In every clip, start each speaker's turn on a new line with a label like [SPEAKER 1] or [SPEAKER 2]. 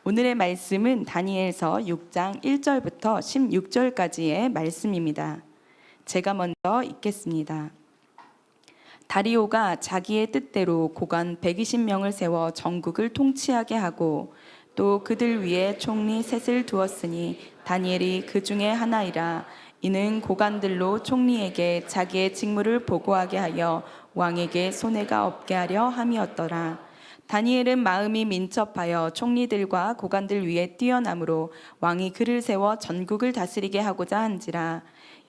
[SPEAKER 1] 오늘의 말씀은 다니엘서 6장 1절부터 16절까지의 말씀입니다. 제가 먼저 읽겠습니다. 다리오가 자기의 뜻대로 고관 120명을 세워 전국을 통치하게 하고 또 그들 위에 총리 셋을 두었으니 다니엘이 그 중에 하나이라. 이는 고관들로 총리에게 자기의 직무를 보고하게 하여 왕에게 손해가 없게 하려 함이었더라. 다니엘은 마음이 민첩하여 총리들과 고관들 위에 뛰어남으로 왕이 그를 세워 전국을 다스리게 하고자 한지라.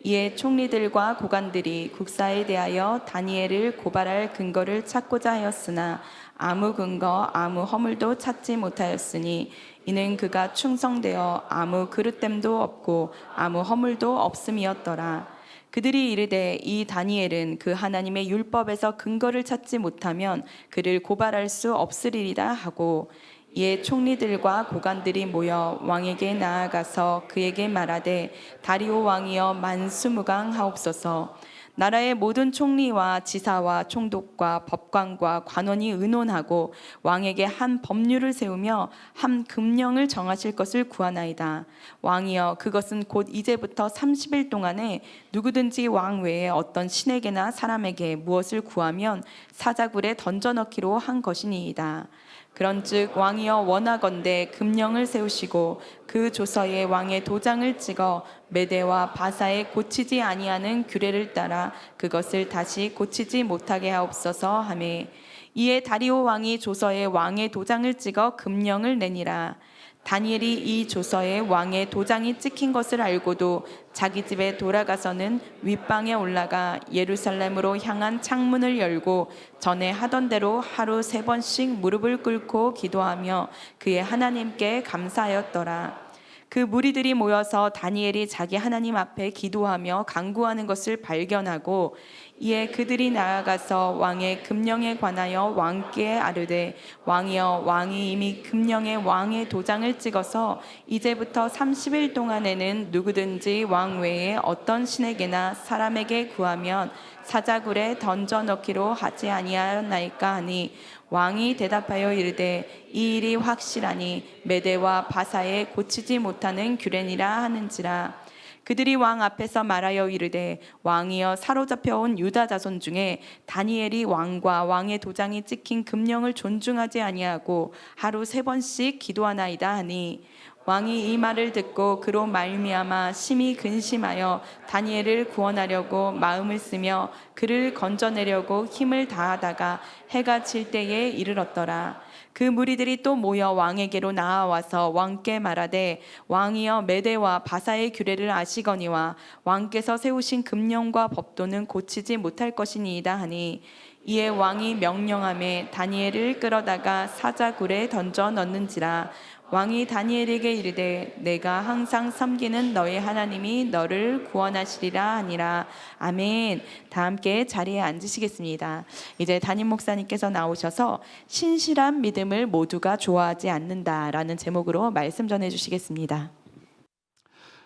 [SPEAKER 1] 이에 총리들과 고관들이 국사에 대하여 다니엘을 고발할 근거를 찾고자 하였으나 아무 근거 아무 허물도 찾지 못하였으니 이는 그가 충성되어 아무 그릇됨도 없고 아무 허물도 없음이었더라. 그들이 이르되 이 다니엘은 그 하나님의 율법에서 근거를 찾지 못하면 그를 고발할 수 없으리이다 하고, 이에 총리들과 고관들이 모여 왕에게 나아가서 그에게 말하되 다리오 왕이여 만수무강하옵소서. 나라의 모든 총리와 지사와 총독과 법관과 관원이 의논하고 왕에게 한 법률을 세우며 한 금령을 정하실 것을 구하나이다. 왕이여 그것은 곧 이제부터 30일 동안에 누구든지 왕 외에 어떤 신에게나 사람에게 무엇을 구하면 사자굴에 던져넣기로 한 것이니이다. 그런즉 왕이여 원하건대 금령을 세우시고 그 조서에 왕의 도장을 찍어 메대와 바사에 고치지 아니하는 규례를 따라 그것을 다시 고치지 못하게 하옵소서 하매, 이에 다리오 왕이 조서에 왕의 도장을 찍어 금령을 내니라. 다니엘이 이 조서에 왕의 도장이 찍힌 것을 알고도 자기 집에 돌아가서는 윗방에 올라가 예루살렘으로 향한 창문을 열고 전에 하던 대로 하루 3번씩 무릎을 꿇고 기도하며 그의 하나님께 감사하였더라. 그 무리들이 모여서 다니엘이 자기 하나님 앞에 기도하며 간구하는 것을 발견하고, 이에 그들이 나아가서 왕의 금령에 관하여 왕께 아뢰되 왕이여 왕이 이미 금령에 왕의 도장을 찍어서 이제부터 30일 동안에는 누구든지 왕 외에 어떤 신에게나 사람에게 구하면 사자굴에 던져 넣기로 하지 아니하였나이까 하니, 왕이 대답하여 이르되 이 일이 확실하니 메대와 바사에 고치지 못하는 규례니라 하는지라. 그들이 왕 앞에서 말하여 이르되 왕이여 사로잡혀온 유다 자손 중에 다니엘이 왕과 왕의 도장이 찍힌 금령을 존중하지 아니하고 하루 3번씩 기도하나이다 하니, 왕이 이 말을 듣고 그로 말미암아 심히 근심하여 다니엘을 구원하려고 마음을 쓰며 그를 건져내려고 힘을 다하다가 해가 질 때에 이르렀더라. 그 무리들이 또 모여 왕에게로 나아와서 왕께 말하되 왕이여 메대와 바사의 규례를 아시거니와 왕께서 세우신 금령과 법도는 고치지 못할 것이니이다 하니, 이에 왕이 명령하매 다니엘을 끌어다가 사자굴에 던져 넣는지라. 왕이 다니엘에게 이르되 내가 항상 섬기는 너의 하나님이 너를 구원하시리라 하니라. 아멘. 다 함께 자리에 앉으시겠습니다. 이제 담임 목사님께서 나오셔서 신실한 믿음을 모두가 좋아하지 않는다라는 제목으로 말씀 전해주시겠습니다.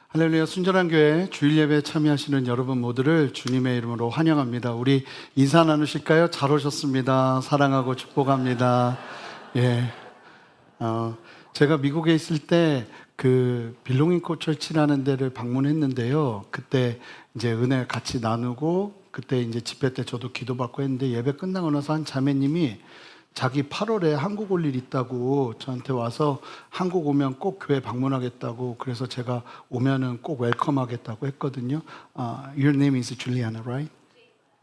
[SPEAKER 2] 할렐루야. 순전한 교회 주일 예배에 참여하시는 여러분 모두를 주님의 이름으로 환영합니다. 우리 인사 나누실까요? 잘 오셨습니다. 사랑하고 축복합니다. 제가 미국에 있을 때 그 빌롱인 코처치라는 데를 방문했는데요. 그때 이제 은혜 같이 나누고 그때 이제 집회 때 저도 기도받고 했는데, 예배 끝나고 나서 한 자매님이 자기 8월에 한국 올 일 있다고 저한테 와서 한국 오면 꼭 교회 방문하겠다고, 그래서 제가 오면은 꼭 웰컴하겠다고 했거든요. Your name is Juliana, right?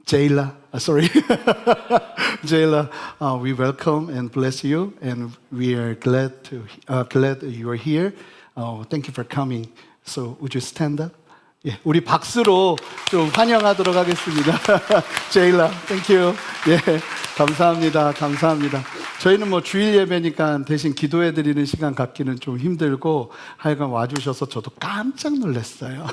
[SPEAKER 2] Jayla, sorry. Jayla, we welcome and bless you, and we are glad you are here. Thank you for coming. So, would you stand up? 예, 우리 박수로 좀 환영하도록 하겠습니다. Jayla, thank you. 예, 감사합니다. 감사합니다. 저희는 뭐 주일 예배니까 대신 기도해 드리는 시간 갖기는 좀 힘들고, 하여간 와주셔서 저도 깜짝 놀랐어요.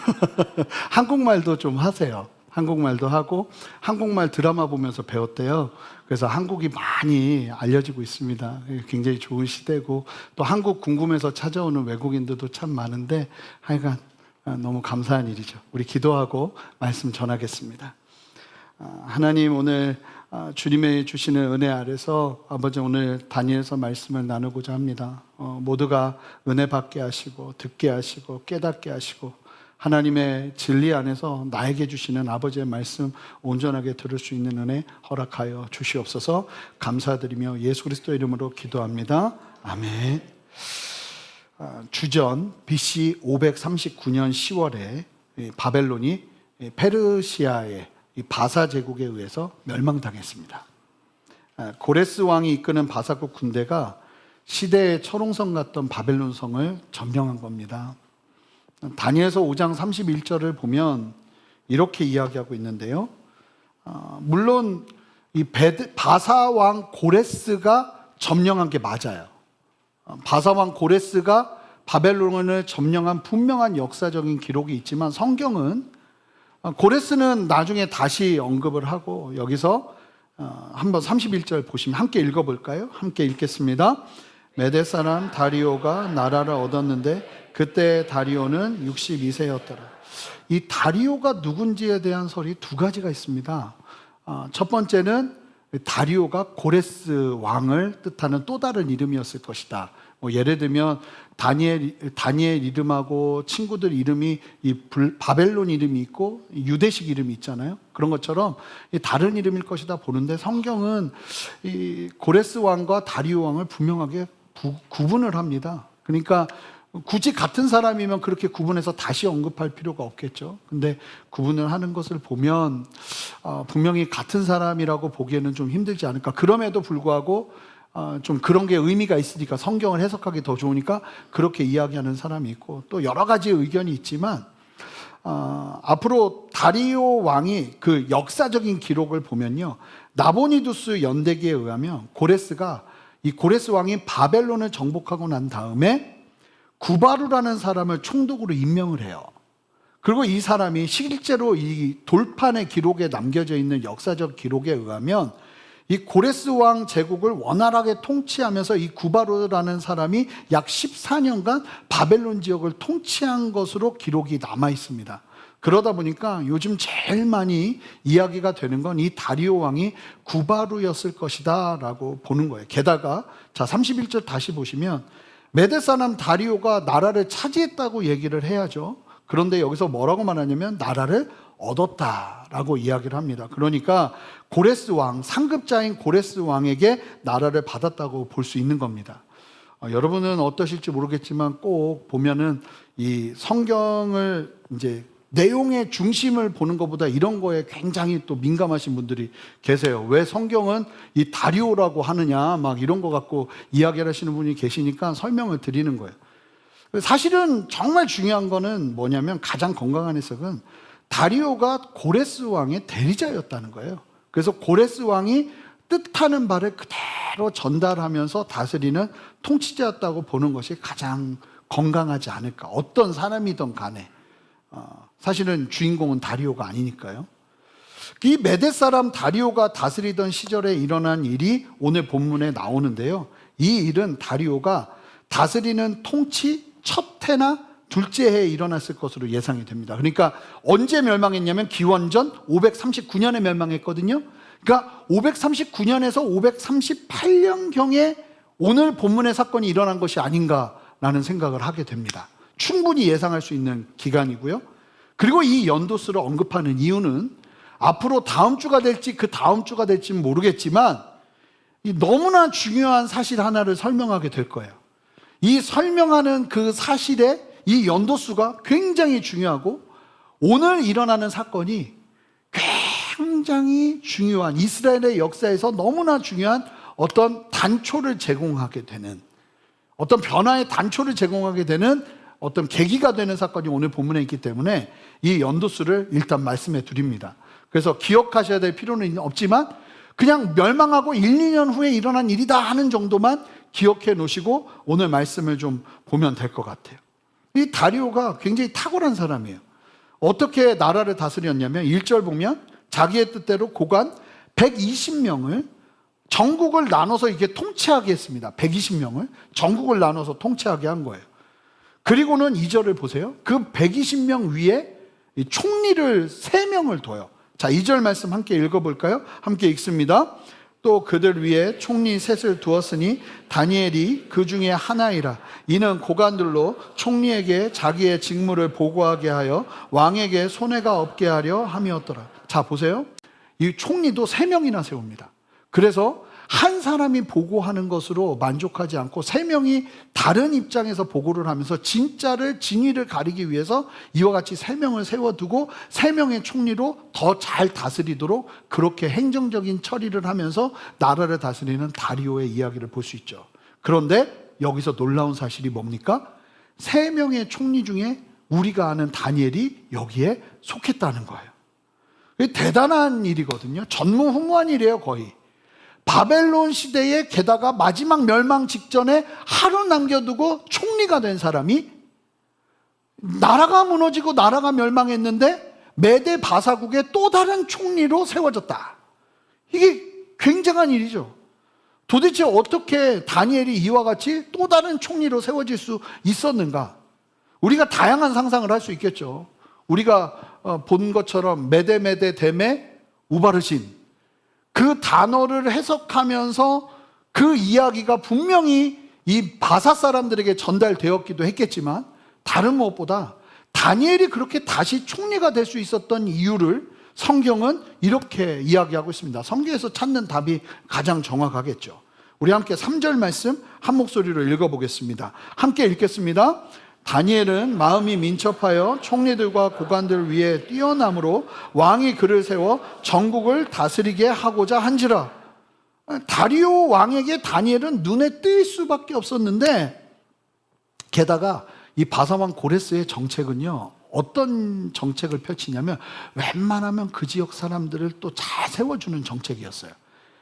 [SPEAKER 2] 한국말도 좀 하세요. 한국말도 하고 한국말 드라마 보면서 배웠대요. 그래서 한국이 많이 알려지고 있습니다. 굉장히 좋은 시대고, 또 한국 궁금해서 찾아오는 외국인들도 참 많은데, 하여간 너무 감사한 일이죠. 우리 기도하고 말씀 전하겠습니다. 하나님, 오늘 주님의 주시는 은혜 아래서 아버지 오늘 다니엘서 말씀을 나누고자 합니다. 모두가 은혜 받게 하시고 듣게 하시고 깨닫게 하시고 하나님의 진리 안에서 나에게 주시는 아버지의 말씀 온전하게 들을 수 있는 은혜 허락하여 주시옵소서. 감사드리며 예수 그리스도 이름으로 기도합니다. 아멘. 주전 BC 539년 10월에 바벨론이 페르시아의 바사 제국에 의해서 멸망당했습니다. 고레스 왕이 이끄는 바사국 군대가 시대의 철옹성 같던 바벨론 성을 점령한 겁니다. 다니엘서 5장 31절을 보면 이렇게 이야기하고 있는데요. 물론 이 바사 왕 고레스가 점령한 게 맞아요. 바사 왕 고레스가 바벨론을 점령한 분명한 역사적인 기록이 있지만 성경은 고레스는 나중에 다시 언급을 하고 여기서 한번 31절 보시면 함께 읽어볼까요? 함께 읽겠습니다. 메대 사람 다리오가 나라를 얻었는데 그때 다리오는 62세였더라. 이 다리오가 누군지에 대한 설이 두 가지가 있습니다. 첫 번째는 다리오가 고레스 왕을 뜻하는 또 다른 이름이었을 것이다. 예를 들면 다니엘 이름하고 친구들 이름이 바벨론 이름이 있고 유대식 이름이 있잖아요. 그런 것처럼 다른 이름일 것이다 보는데 성경은 이 고레스 왕과 다리오 왕을 분명하게 구분을 합니다. 그러니까 굳이 같은 사람이면 그렇게 구분해서 다시 언급할 필요가 없겠죠. 근데 구분을 하는 것을 보면 분명히 같은 사람이라고 보기에는 좀 힘들지 않을까. 그럼에도 불구하고 좀 그런 게 의미가 있으니까 성경을 해석하기 더 좋으니까 그렇게 이야기하는 사람이 있고 또 여러 가지 의견이 있지만 앞으로 다리오 왕이 그 역사적인 기록을 보면요. 나보니두스 연대기에 의하면 이 고레스 왕이 바벨론을 정복하고 난 다음에 구바루라는 사람을 총독으로 임명을 해요. 그리고 이 사람이 실제로 이 돌판의 기록에 남겨져 있는 역사적 기록에 의하면 이 고레스 왕 제국을 원활하게 통치하면서 이 구바루라는 사람이 약 14년간 바벨론 지역을 통치한 것으로 기록이 남아 있습니다. 그러다 보니까 요즘 제일 많이 이야기가 되는 건 이 다리오 왕이 구바루였을 것이다 라고 보는 거예요. 게다가 자 31절 다시 보시면 메대 사람 다리오가 나라를 차지했다고 얘기를 해야죠. 그런데 여기서 뭐라고 말하냐면 나라를 얻었다라고 이야기를 합니다. 그러니까 고레스 왕, 상급자인 고레스 왕에게 나라를 받았다고 볼 수 있는 겁니다. 여러분은 어떠실지 모르겠지만 꼭 보면은 이 성경을 이제 내용의 중심을 보는 것보다 이런 거에 굉장히 또 민감하신 분들이 계세요. 왜 성경은 이 다리오라고 하느냐 막 이런 거 갖고 이야기를 하시는 분이 계시니까 설명을 드리는 거예요. 사실은 정말 중요한 거는 뭐냐면 가장 건강한 해석은 다리오가 고레스 왕의 대리자였다는 거예요. 그래서 고레스 왕이 뜻하는 바를 그대로 전달하면서 다스리는 통치자였다고 보는 것이 가장 건강하지 않을까. 어떤 사람이든 간에 사실은 주인공은 다리오가 아니니까요. 이 메대 사람 다리오가 다스리던 시절에 일어난 일이 오늘 본문에 나오는데요. 이 일은 다리오가 다스리는 통치 첫 해나 둘째 해에 일어났을 것으로 예상이 됩니다. 그러니까 언제 멸망했냐면 기원전 539년에 멸망했거든요. 그러니까 539년에서 538년경에 오늘 본문의 사건이 일어난 것이 아닌가라는 생각을 하게 됩니다. 충분히 예상할 수 있는 기간이고요. 그리고 이 연도수를 언급하는 이유는 앞으로 다음 주가 될지 그 다음 주가 될지는 모르겠지만 이 너무나 중요한 사실 하나를 설명하게 될 거예요. 이 설명하는 그 사실의 이 연도수가 굉장히 중요하고 오늘 일어나는 사건이 굉장히 중요한 이스라엘의 역사에서 너무나 중요한 어떤 단초를 제공하게 되는 어떤 변화의 단초를 제공하게 되는 어떤 계기가 되는 사건이 오늘 본문에 있기 때문에 이 연도수를 일단 말씀해 드립니다. 그래서 기억하셔야 될 필요는 없지만 그냥 멸망하고 1, 2년 후에 일어난 일이다 하는 정도만 기억해 놓으시고 오늘 말씀을 좀 보면 될 것 같아요. 이 다리오가 굉장히 탁월한 사람이에요. 어떻게 나라를 다스렸냐면 1절 보면 자기의 뜻대로 고관 120명을 전국을 나눠서 이게 통치하게 했습니다. 120명을 전국을 나눠서 통치하게 한 거예요. 그리고는 2절을 보세요. 그 120명 위에 총리를 3명을 둬요. 자, 2절 말씀 함께 읽어볼까요? 함께 읽습니다. 또 그들 위에 총리 셋을 두었으니 다니엘이 그 중에 하나이라. 이는 고관들로 총리에게 자기의 직무를 보고하게 하여 왕에게 손해가 없게 하려 함이었더라. 자, 보세요. 이 총리도 3명이나 세웁니다. 그래서 한 사람이 보고하는 것으로 만족하지 않고 3명이 다른 입장에서 보고를 하면서 진위를 가리기 위해서 이와 같이 3명을 세워두고 3명의 총리로 더 잘 다스리도록 그렇게 행정적인 처리를 하면서 나라를 다스리는 다리오의 이야기를 볼 수 있죠. 그런데 여기서 놀라운 사실이 뭡니까? 3명의 총리 중에 우리가 아는 다니엘이 여기에 속했다는 거예요. 대단한 일이거든요. 전무후무한 일이에요, 거의. 바벨론 시대에 게다가 마지막 멸망 직전에 하루 남겨두고 총리가 된 사람이 나라가 무너지고 나라가 멸망했는데 메데 바사국의 또 다른 총리로 세워졌다. 이게 굉장한 일이죠. 도대체 어떻게 다니엘이 이와 같이 또 다른 총리로 세워질 수 있었는가? 우리가 다양한 상상을 할 수 있겠죠. 우리가 본 것처럼 메데 데메 우바르신 그 단어를 해석하면서 그 이야기가 분명히 이 바사 사람들에게 전달되었기도 했겠지만 다른 무엇보다 다니엘이 그렇게 다시 총리가 될 수 있었던 이유를 성경은 이렇게 이야기하고 있습니다. 성경에서 찾는 답이 가장 정확하겠죠. 우리 함께 3절 말씀 한 목소리로 읽어보겠습니다. 함께 읽겠습니다. 다니엘은 마음이 민첩하여 총리들과 고관들 위에 뛰어남으로 왕이 그를 세워 전국을 다스리게 하고자 한지라. 다리오 왕에게 다니엘은 눈에 띌 수밖에 없었는데, 게다가 이 바사왕 고레스의 정책은요, 어떤 정책을 펼치냐면 웬만하면 그 지역 사람들을 또 잘 세워주는 정책이었어요.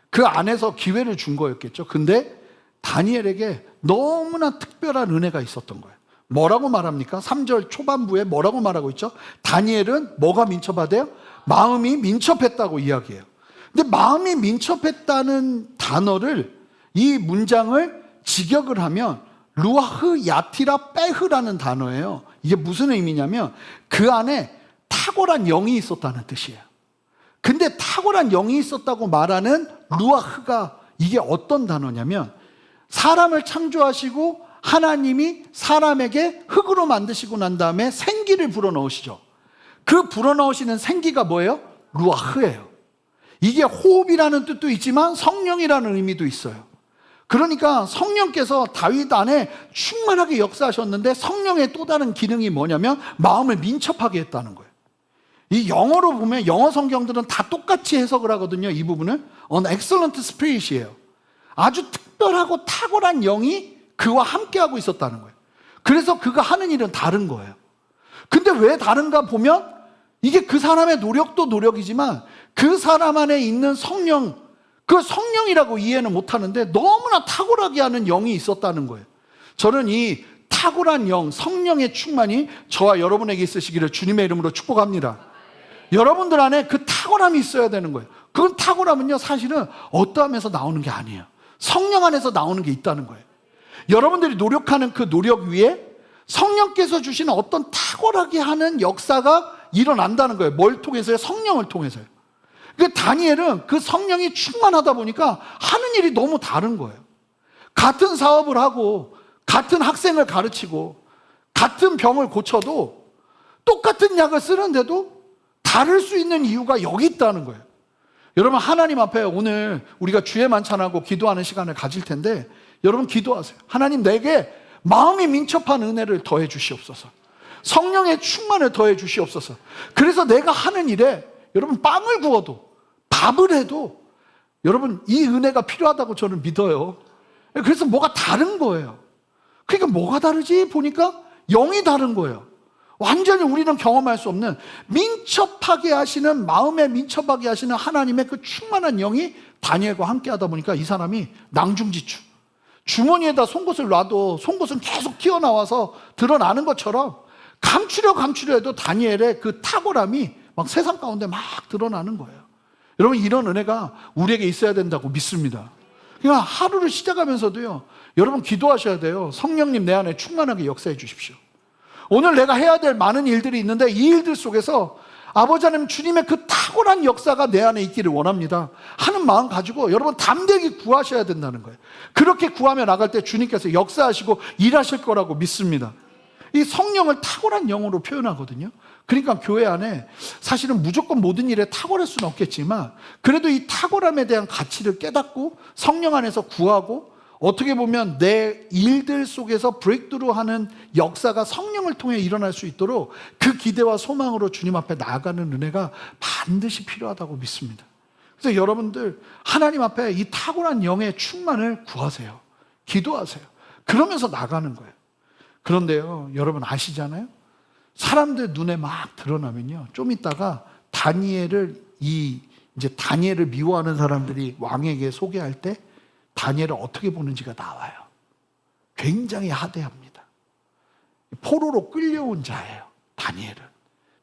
[SPEAKER 2] 그 안에서 기회를 준 거였겠죠. 근데 다니엘에게 너무나 특별한 은혜가 있었던 거예요. 뭐라고 말합니까? 3절 초반부에 뭐라고 말하고 있죠? 다니엘은 뭐가 민첩하대요? 마음이 민첩했다고 이야기해요. 근데 마음이 민첩했다는 단어를, 이 문장을 직역을 하면 루아흐 야티라 빼흐라는 단어예요. 이게 무슨 의미냐면 그 안에 탁월한 영이 있었다는 뜻이에요. 근데 탁월한 영이 있었다고 말하는 루아흐가 이게 어떤 단어냐면, 사람을 창조하시고 하나님이 사람에게 흙으로 만드시고 난 다음에 생기를 불어넣으시죠. 그 불어넣으시는 생기가 뭐예요? 루아흐예요. 이게 호흡이라는 뜻도 있지만 성령이라는 의미도 있어요. 그러니까 성령께서 다윗 안에 충만하게 역사하셨는데, 성령의 또 다른 기능이 뭐냐면 마음을 민첩하게 했다는 거예요. 이 영어로 보면 영어 성경들은 다 똑같이 해석을 하거든요. 이 부분을 An excellent spirit이에요. 아주 특별하고 탁월한 영이 그와 함께하고 있었다는 거예요. 그래서 그가 하는 일은 다른 거예요. 근데 왜 다른가 보면 이게 그 사람의 노력도 노력이지만 그 사람 안에 있는 성령, 그 성령이라고 이해는 못하는데 너무나 탁월하게 하는 영이 있었다는 거예요. 저는 이 탁월한 영, 성령의 충만이 저와 여러분에게 있으시기를 주님의 이름으로 축복합니다. 여러분들 안에 그 탁월함이 있어야 되는 거예요. 그 탁월함은요, 사실은 어떠하면서 나오는 게 아니에요. 성령 안에서 나오는 게 있다는 거예요. 여러분들이 노력하는 그 노력 위에 성령께서 주시는 어떤 탁월하게 하는 역사가 일어난다는 거예요. 뭘 통해서요? 성령을 통해서요. 그러니까 다니엘은 그 성령이 충만하다 보니까 하는 일이 너무 다른 거예요. 같은 사업을 하고 같은 학생을 가르치고 같은 병을 고쳐도 똑같은 약을 쓰는데도 다를 수 있는 이유가 여기 있다는 거예요. 여러분, 하나님 앞에 오늘 우리가 주의 만찬하고 기도하는 시간을 가질 텐데, 여러분 기도하세요. 하나님, 내게 마음이 민첩한 은혜를 더해 주시옵소서. 성령의 충만을 더해 주시옵소서. 그래서 내가 하는 일에 여러분 빵을 구워도 밥을 해도 여러분 이 은혜가 필요하다고 저는 믿어요. 그래서 뭐가 다른 거예요. 그러니까 뭐가 다르지 보니까 영이 다른 거예요. 완전히 우리는 경험할 수 없는 민첩하게 하시는, 마음에 민첩하게 하시는 하나님의 그 충만한 영이 다니엘과 함께 하다 보니까 이 사람이 낭중지추, 주머니에다 송곳을 놔도 송곳은 계속 튀어나와서 드러나는 것처럼 감추려 해도 다니엘의 그 탁월함이 막 세상 가운데 막 드러나는 거예요. 여러분, 이런 은혜가 우리에게 있어야 된다고 믿습니다. 그러니까 하루를 시작하면서도요, 여러분 기도하셔야 돼요. 성령님, 내 안에 충만하게 역사해 주십시오. 오늘 내가 해야 될 많은 일들이 있는데 이 일들 속에서
[SPEAKER 3] 아버지 하나님, 주님의 그 탁월한 역사가 내 안에 있기를 원합니다 하는 마음 가지고 여러분 담대하게 구하셔야 된다는 거예요. 그렇게 구하며 나갈 때 주님께서 역사하시고 일하실 거라고 믿습니다. 이 성령을 탁월한 영으로 표현하거든요. 그러니까 교회 안에 사실은 무조건 모든 일에 탁월할 수는 없겠지만 그래도 이 탁월함에 대한 가치를 깨닫고 성령 안에서 구하고 어떻게 보면 내 일들 속에서 브레이크드루 하는 역사가 성령을 통해 일어날 수 있도록 그 기대와 소망으로 주님 앞에 나아가는 은혜가 반드시 필요하다고 믿습니다. 그래서 여러분들 하나님 앞에 이 탁월한 영의 충만을 구하세요. 기도하세요. 그러면서 나가는 거예요. 그런데요, 여러분 아시잖아요? 사람들 눈에 막 드러나면요, 좀 있다가 다니엘을 미워하는 사람들이 왕에게 소개할 때 다니엘을 어떻게 보는지가 나와요. 굉장히 하대합니다. 포로로 끌려온 자예요, 다니엘은.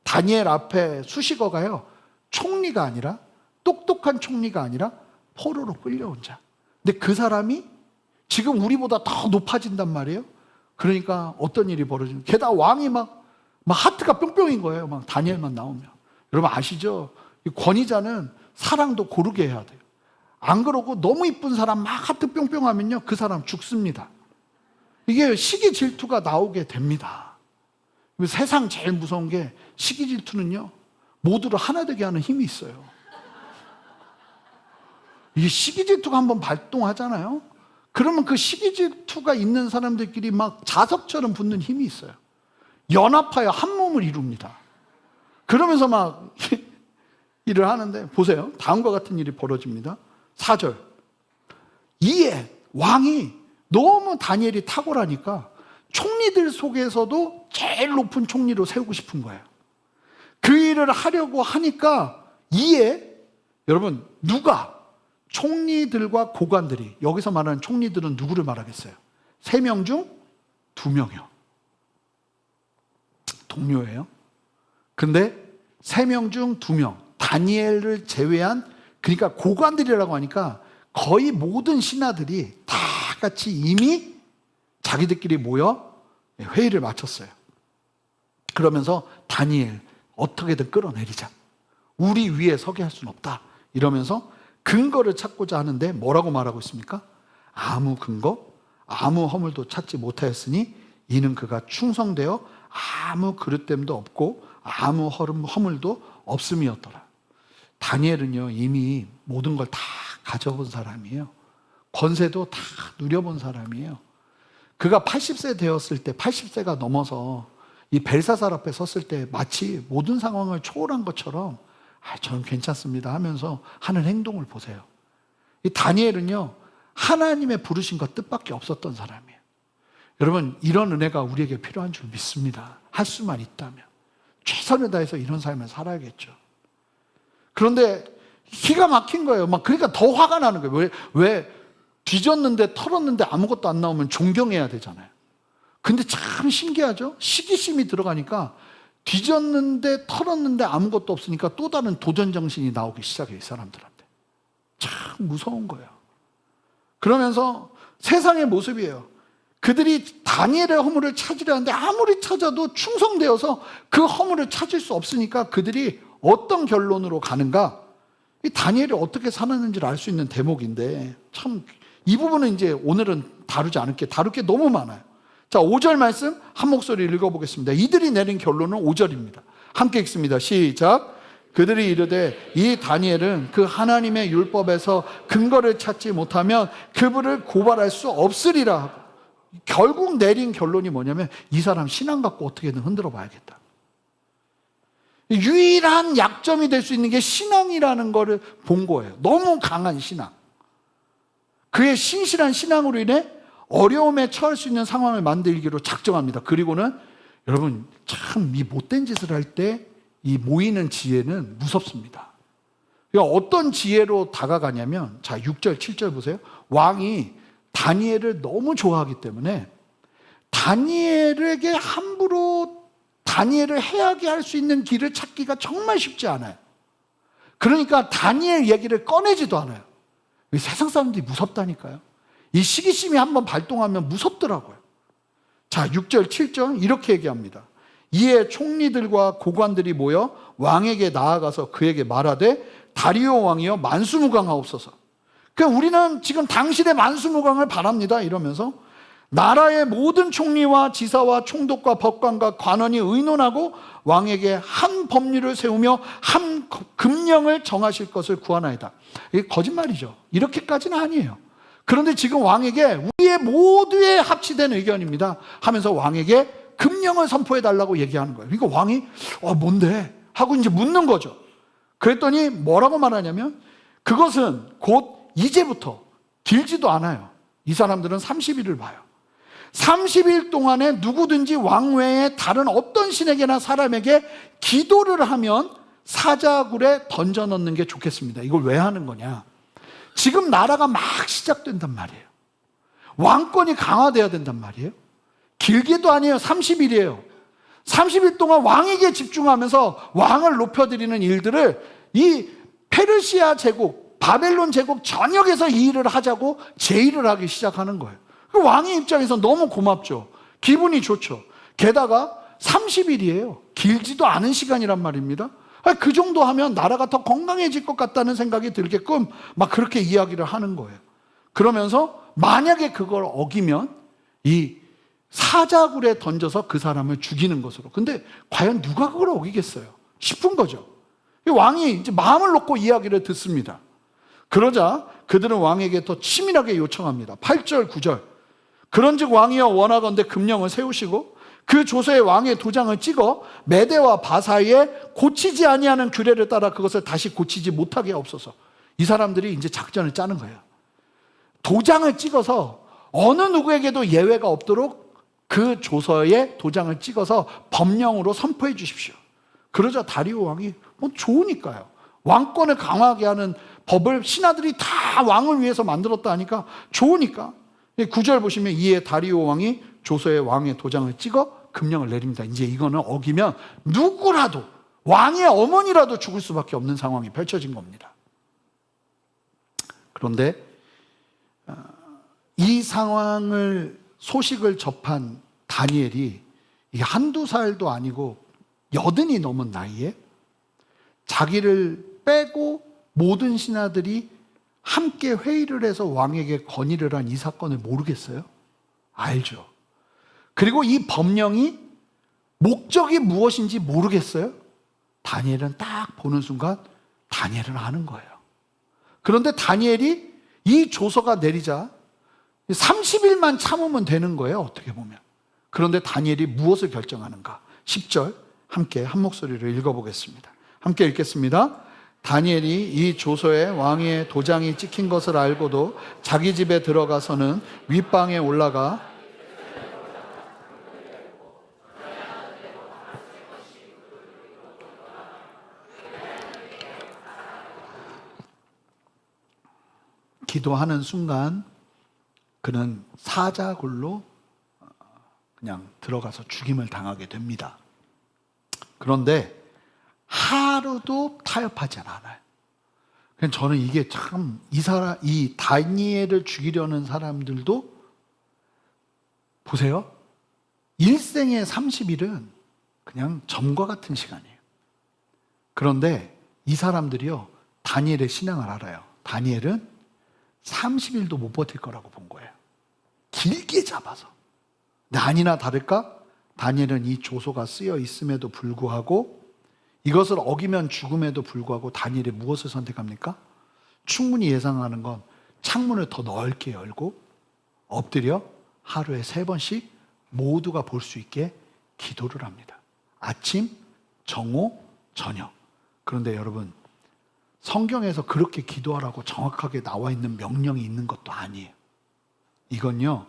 [SPEAKER 3] 다니엘 앞에 수식어가요, 총리가 아니라, 똑똑한 총리가 아니라 포로로 끌려온 자. 근데 그 사람이 지금 우리보다 더 높아진단 말이에요. 그러니까 어떤 일이 벌어지는, 게다가 왕이 막 하트가 뿅뿅인 거예요. 막 다니엘만 나오면. 여러분 아시죠? 이 권위자는 사랑도 고르게 해야 돼요. 안 그러고 너무 이쁜 사람 막 하트 뿅뿅 하면요, 그 사람 죽습니다. 이게 시기 질투가 나오게 됩니다. 세상 제일 무서운 게 시기 질투는요, 모두를 하나 되게 하는 힘이 있어요. 이게 시기 질투가 한번 발동하잖아요. 그러면 그 시기 질투가 있는 사람들끼리 막 자석처럼 붙는 힘이 있어요. 연합하여 한 몸을 이룹니다. 그러면서 막 일을 하는데 보세요. 다음과 같은 일이 벌어집니다. 4절. 이에 왕이 너무 다니엘이 탁월하니까 총리들 속에서도 제일 높은 총리로 세우고 싶은 거예요. 그 일을 하려고 하니까 이에 여러분 누가 총리들과 고관들이, 여기서 말하는 총리들은 누구를 말하겠어요? 3명 중 2명이요. 동료예요. 근데 3명 중 2명, 다니엘을 제외한, 그러니까 고관들이라고 하니까 거의 모든 신하들이 다 같이 이미 자기들끼리 모여 회의를 마쳤어요. 그러면서 다니엘 어떻게든 끌어내리자. 우리 위에 서게 할 수는 없다. 이러면서 근거를 찾고자 하는데 뭐라고 말하고 있습니까? 아무 근거, 아무 허물도 찾지 못하였으니 이는 그가 충성되어 아무 그릇됨도 없고 아무 허물도 없음이었더라. 다니엘은요, 이미 모든 걸 다 가져본 사람이에요. 권세도 다 누려본 사람이에요. 그가 80세 되었을 때, 80세가 넘어서 이 벨사살 앞에 섰을 때 마치 모든 상황을 초월한 것처럼 저는 괜찮습니다 하면서 하는 행동을 보세요. 이 다니엘은요, 하나님의 부르신 것 뜻밖에 없었던 사람이에요. 여러분, 이런 은혜가 우리에게 필요한 줄 믿습니다. 할 수만 있다면 최선을 다해서 이런 삶을 살아야겠죠. 그런데 기가 막힌 거예요. 그러니까 더 화가 나는 거예요. 왜 뒤졌는데 털었는데 아무것도 안 나오면 존경해야 되잖아요. 근데 참 신기하죠? 시기심이 들어가니까 뒤졌는데 털었는데 아무것도 없으니까 또 다른 도전 정신이 나오기 시작해요, 이 사람들한테. 참 무서운 거예요. 그러면서 세상의 모습이에요. 그들이 다니엘의 허물을 찾으려 하는데 아무리 찾아도 충성되어서 그 허물을 찾을 수 없으니까 그들이 어떤 결론으로 가는가? 이 다니엘이 어떻게 살았는지를 알 수 있는 대목인데 참 이 부분은 이제 오늘은 다룰 게 너무 많아요. 자, 5절 말씀 한 목소리 읽어보겠습니다. 이들이 내린 결론은 5절입니다. 함께 읽습니다. 시작. 그들이 이르되 이 다니엘은 그 하나님의 율법에서 근거를 찾지 못하면 그분을 고발할 수 없으리라 하고, 결국 내린 결론이 뭐냐면 이 사람 신앙 갖고 어떻게든 흔들어 봐야겠다. 유일한 약점이 될 수 있는 게 신앙이라는 거를 본 거예요. 너무 강한 신앙. 그의 신실한 신앙으로 인해 어려움에 처할 수 있는 상황을 만들기로 작정합니다. 그리고는 여러분 참 이 못된 짓을 할 때 이 모이는 지혜는 무섭습니다. 그러니까 어떤 지혜로 다가가냐면, 자 6절 7절 보세요. 왕이 다니엘을 너무 좋아하기 때문에 다니엘에게 함부로 다니엘을 해하게 할 수 있는 길을 찾기가 정말 쉽지 않아요. 그러니까 다니엘 얘기를 꺼내지도 않아요. 세상 사람들이 무섭다니까요. 이 시기심이 한번 발동하면 무섭더라고요. 자 6절 7절 이렇게 얘기합니다. 이에 총리들과 고관들이 모여 왕에게 나아가서 그에게 말하되 다리오 왕이여 만수무강하옵소서. 그러니까 우리는 지금 당신의 만수무강을 바랍니다 이러면서 나라의 모든 총리와 지사와 총독과 법관과 관원이 의논하고 왕에게 한 법률을 세우며 한 금령을 정하실 것을 구하나이다. 이게 거짓말이죠. 이렇게까지는 아니에요. 그런데 지금 왕에게 우리의 모두의 합치된 의견입니다 하면서 왕에게 금령을 선포해 달라고 얘기하는 거예요. 그러니까 왕이 뭔데? 하고 이제 묻는 거죠. 그랬더니 뭐라고 말하냐면 그것은 곧 이제부터 길지도 않아요. 이 사람들은 30일을 봐요. 30일 동안에 누구든지 왕 외에 다른 어떤 신에게나 사람에게 기도를 하면 사자굴에 던져 넣는 게 좋겠습니다. 이걸 왜 하는 거냐? 지금 나라가 막 시작된단 말이에요. 왕권이 강화돼야 된단 말이에요. 길게도 아니에요. 30일이에요. 30일 동안 왕에게 집중하면서 왕을 높여드리는 일들을 이 페르시아 제국, 바벨론 제국 전역에서 이 일을 하자고 제의를 하기 시작하는 거예요. 왕의 입장에서 너무 고맙죠. 기분이 좋죠. 게다가 30일이에요. 길지도 않은 시간이란 말입니다. 그 정도 하면 나라가 더 건강해질 것 같다는 생각이 들게끔 막 그렇게 이야기를 하는 거예요. 그러면서 만약에 그걸 어기면 이 사자굴에 던져서 그 사람을 죽이는 것으로. 근데 과연 누가 그걸 어기겠어요? 싶은 거죠. 왕이 이제 마음을 놓고 이야기를 듣습니다. 그러자 그들은 왕에게 더 치밀하게 요청합니다. 8절, 9절. 그런즉 왕이여 원하건대 금령을 세우시고 그 조서에 왕의 도장을 찍어 메대와 바사에 고치지 아니하는 규례를 따라 그것을 다시 고치지 못하게 하옵소서. 이 사람들이 이제 작전을 짜는 거예요. 도장을 찍어서 어느 누구에게도 예외가 없도록 그 조서에 도장을 찍어서 법령으로 선포해 주십시오. 그러자 다리오 왕이 좋으니까요. 왕권을 강화하게 하는 법을 신하들이 다 왕을 위해서 만들었다 하니까 좋으니까. 9절 보시면 이에 다리오 왕이 조서에 왕의 도장을 찍어 금령을 내립니다. 이제 이거는 어기면 누구라도 왕의 어머니라도 죽을 수밖에 없는 상황이 펼쳐진 겁니다. 그런데 이 상황을 소식을 접한 다니엘이 이게 한두 살도 아니고 80이 넘은 나이에 자기를 빼고 모든 신하들이 함께 회의를 해서 왕에게 건의를 한 이 사건을 모르겠어요? 알죠. 그리고 이 법령이 목적이 무엇인지 모르겠어요? 다니엘은 딱 보는 순간 다니엘은 아는 거예요. 그런데 다니엘이 이 조서가 내리자 30일만 참으면 되는 거예요, 어떻게 보면. 그런데 다니엘이 무엇을 결정하는가? 10절 함께 한 목소리로 읽어보겠습니다. 함께 읽겠습니다. 다니엘이 이 조서에 왕의 도장이 찍힌 것을 알고도 자기 집에 들어가서는 윗방에 올라가 기도하는 순간 그는 사자굴로 그냥 들어가서 죽임을 당하게 됩니다. 그런데 하루도 타협하지 않아요. 저는 이게 참 이 다니엘을 죽이려는 사람들도 보세요. 일생의 30일은 그냥 점과 같은 시간이에요. 그런데 이 사람들이요, 다니엘의 신앙을 알아요. 다니엘은 30일도 못 버틸 거라고 본 거예요. 길게 잡아서. 근데 아니나 다를까? 다니엘은 이 조서가 쓰여 있음에도 불구하고 이것을 어기면 죽음에도 불구하고 다니엘이 무엇을 선택합니까? 충분히 예상하는 건 창문을 더 넓게 열고 엎드려 하루에 3번씩 모두가 볼 수 있게 기도를 합니다. 아침, 정오, 저녁. 그런데 여러분, 성경에서 그렇게 기도하라고 정확하게 나와 있는 명령이 있는 것도 아니에요. 이건요,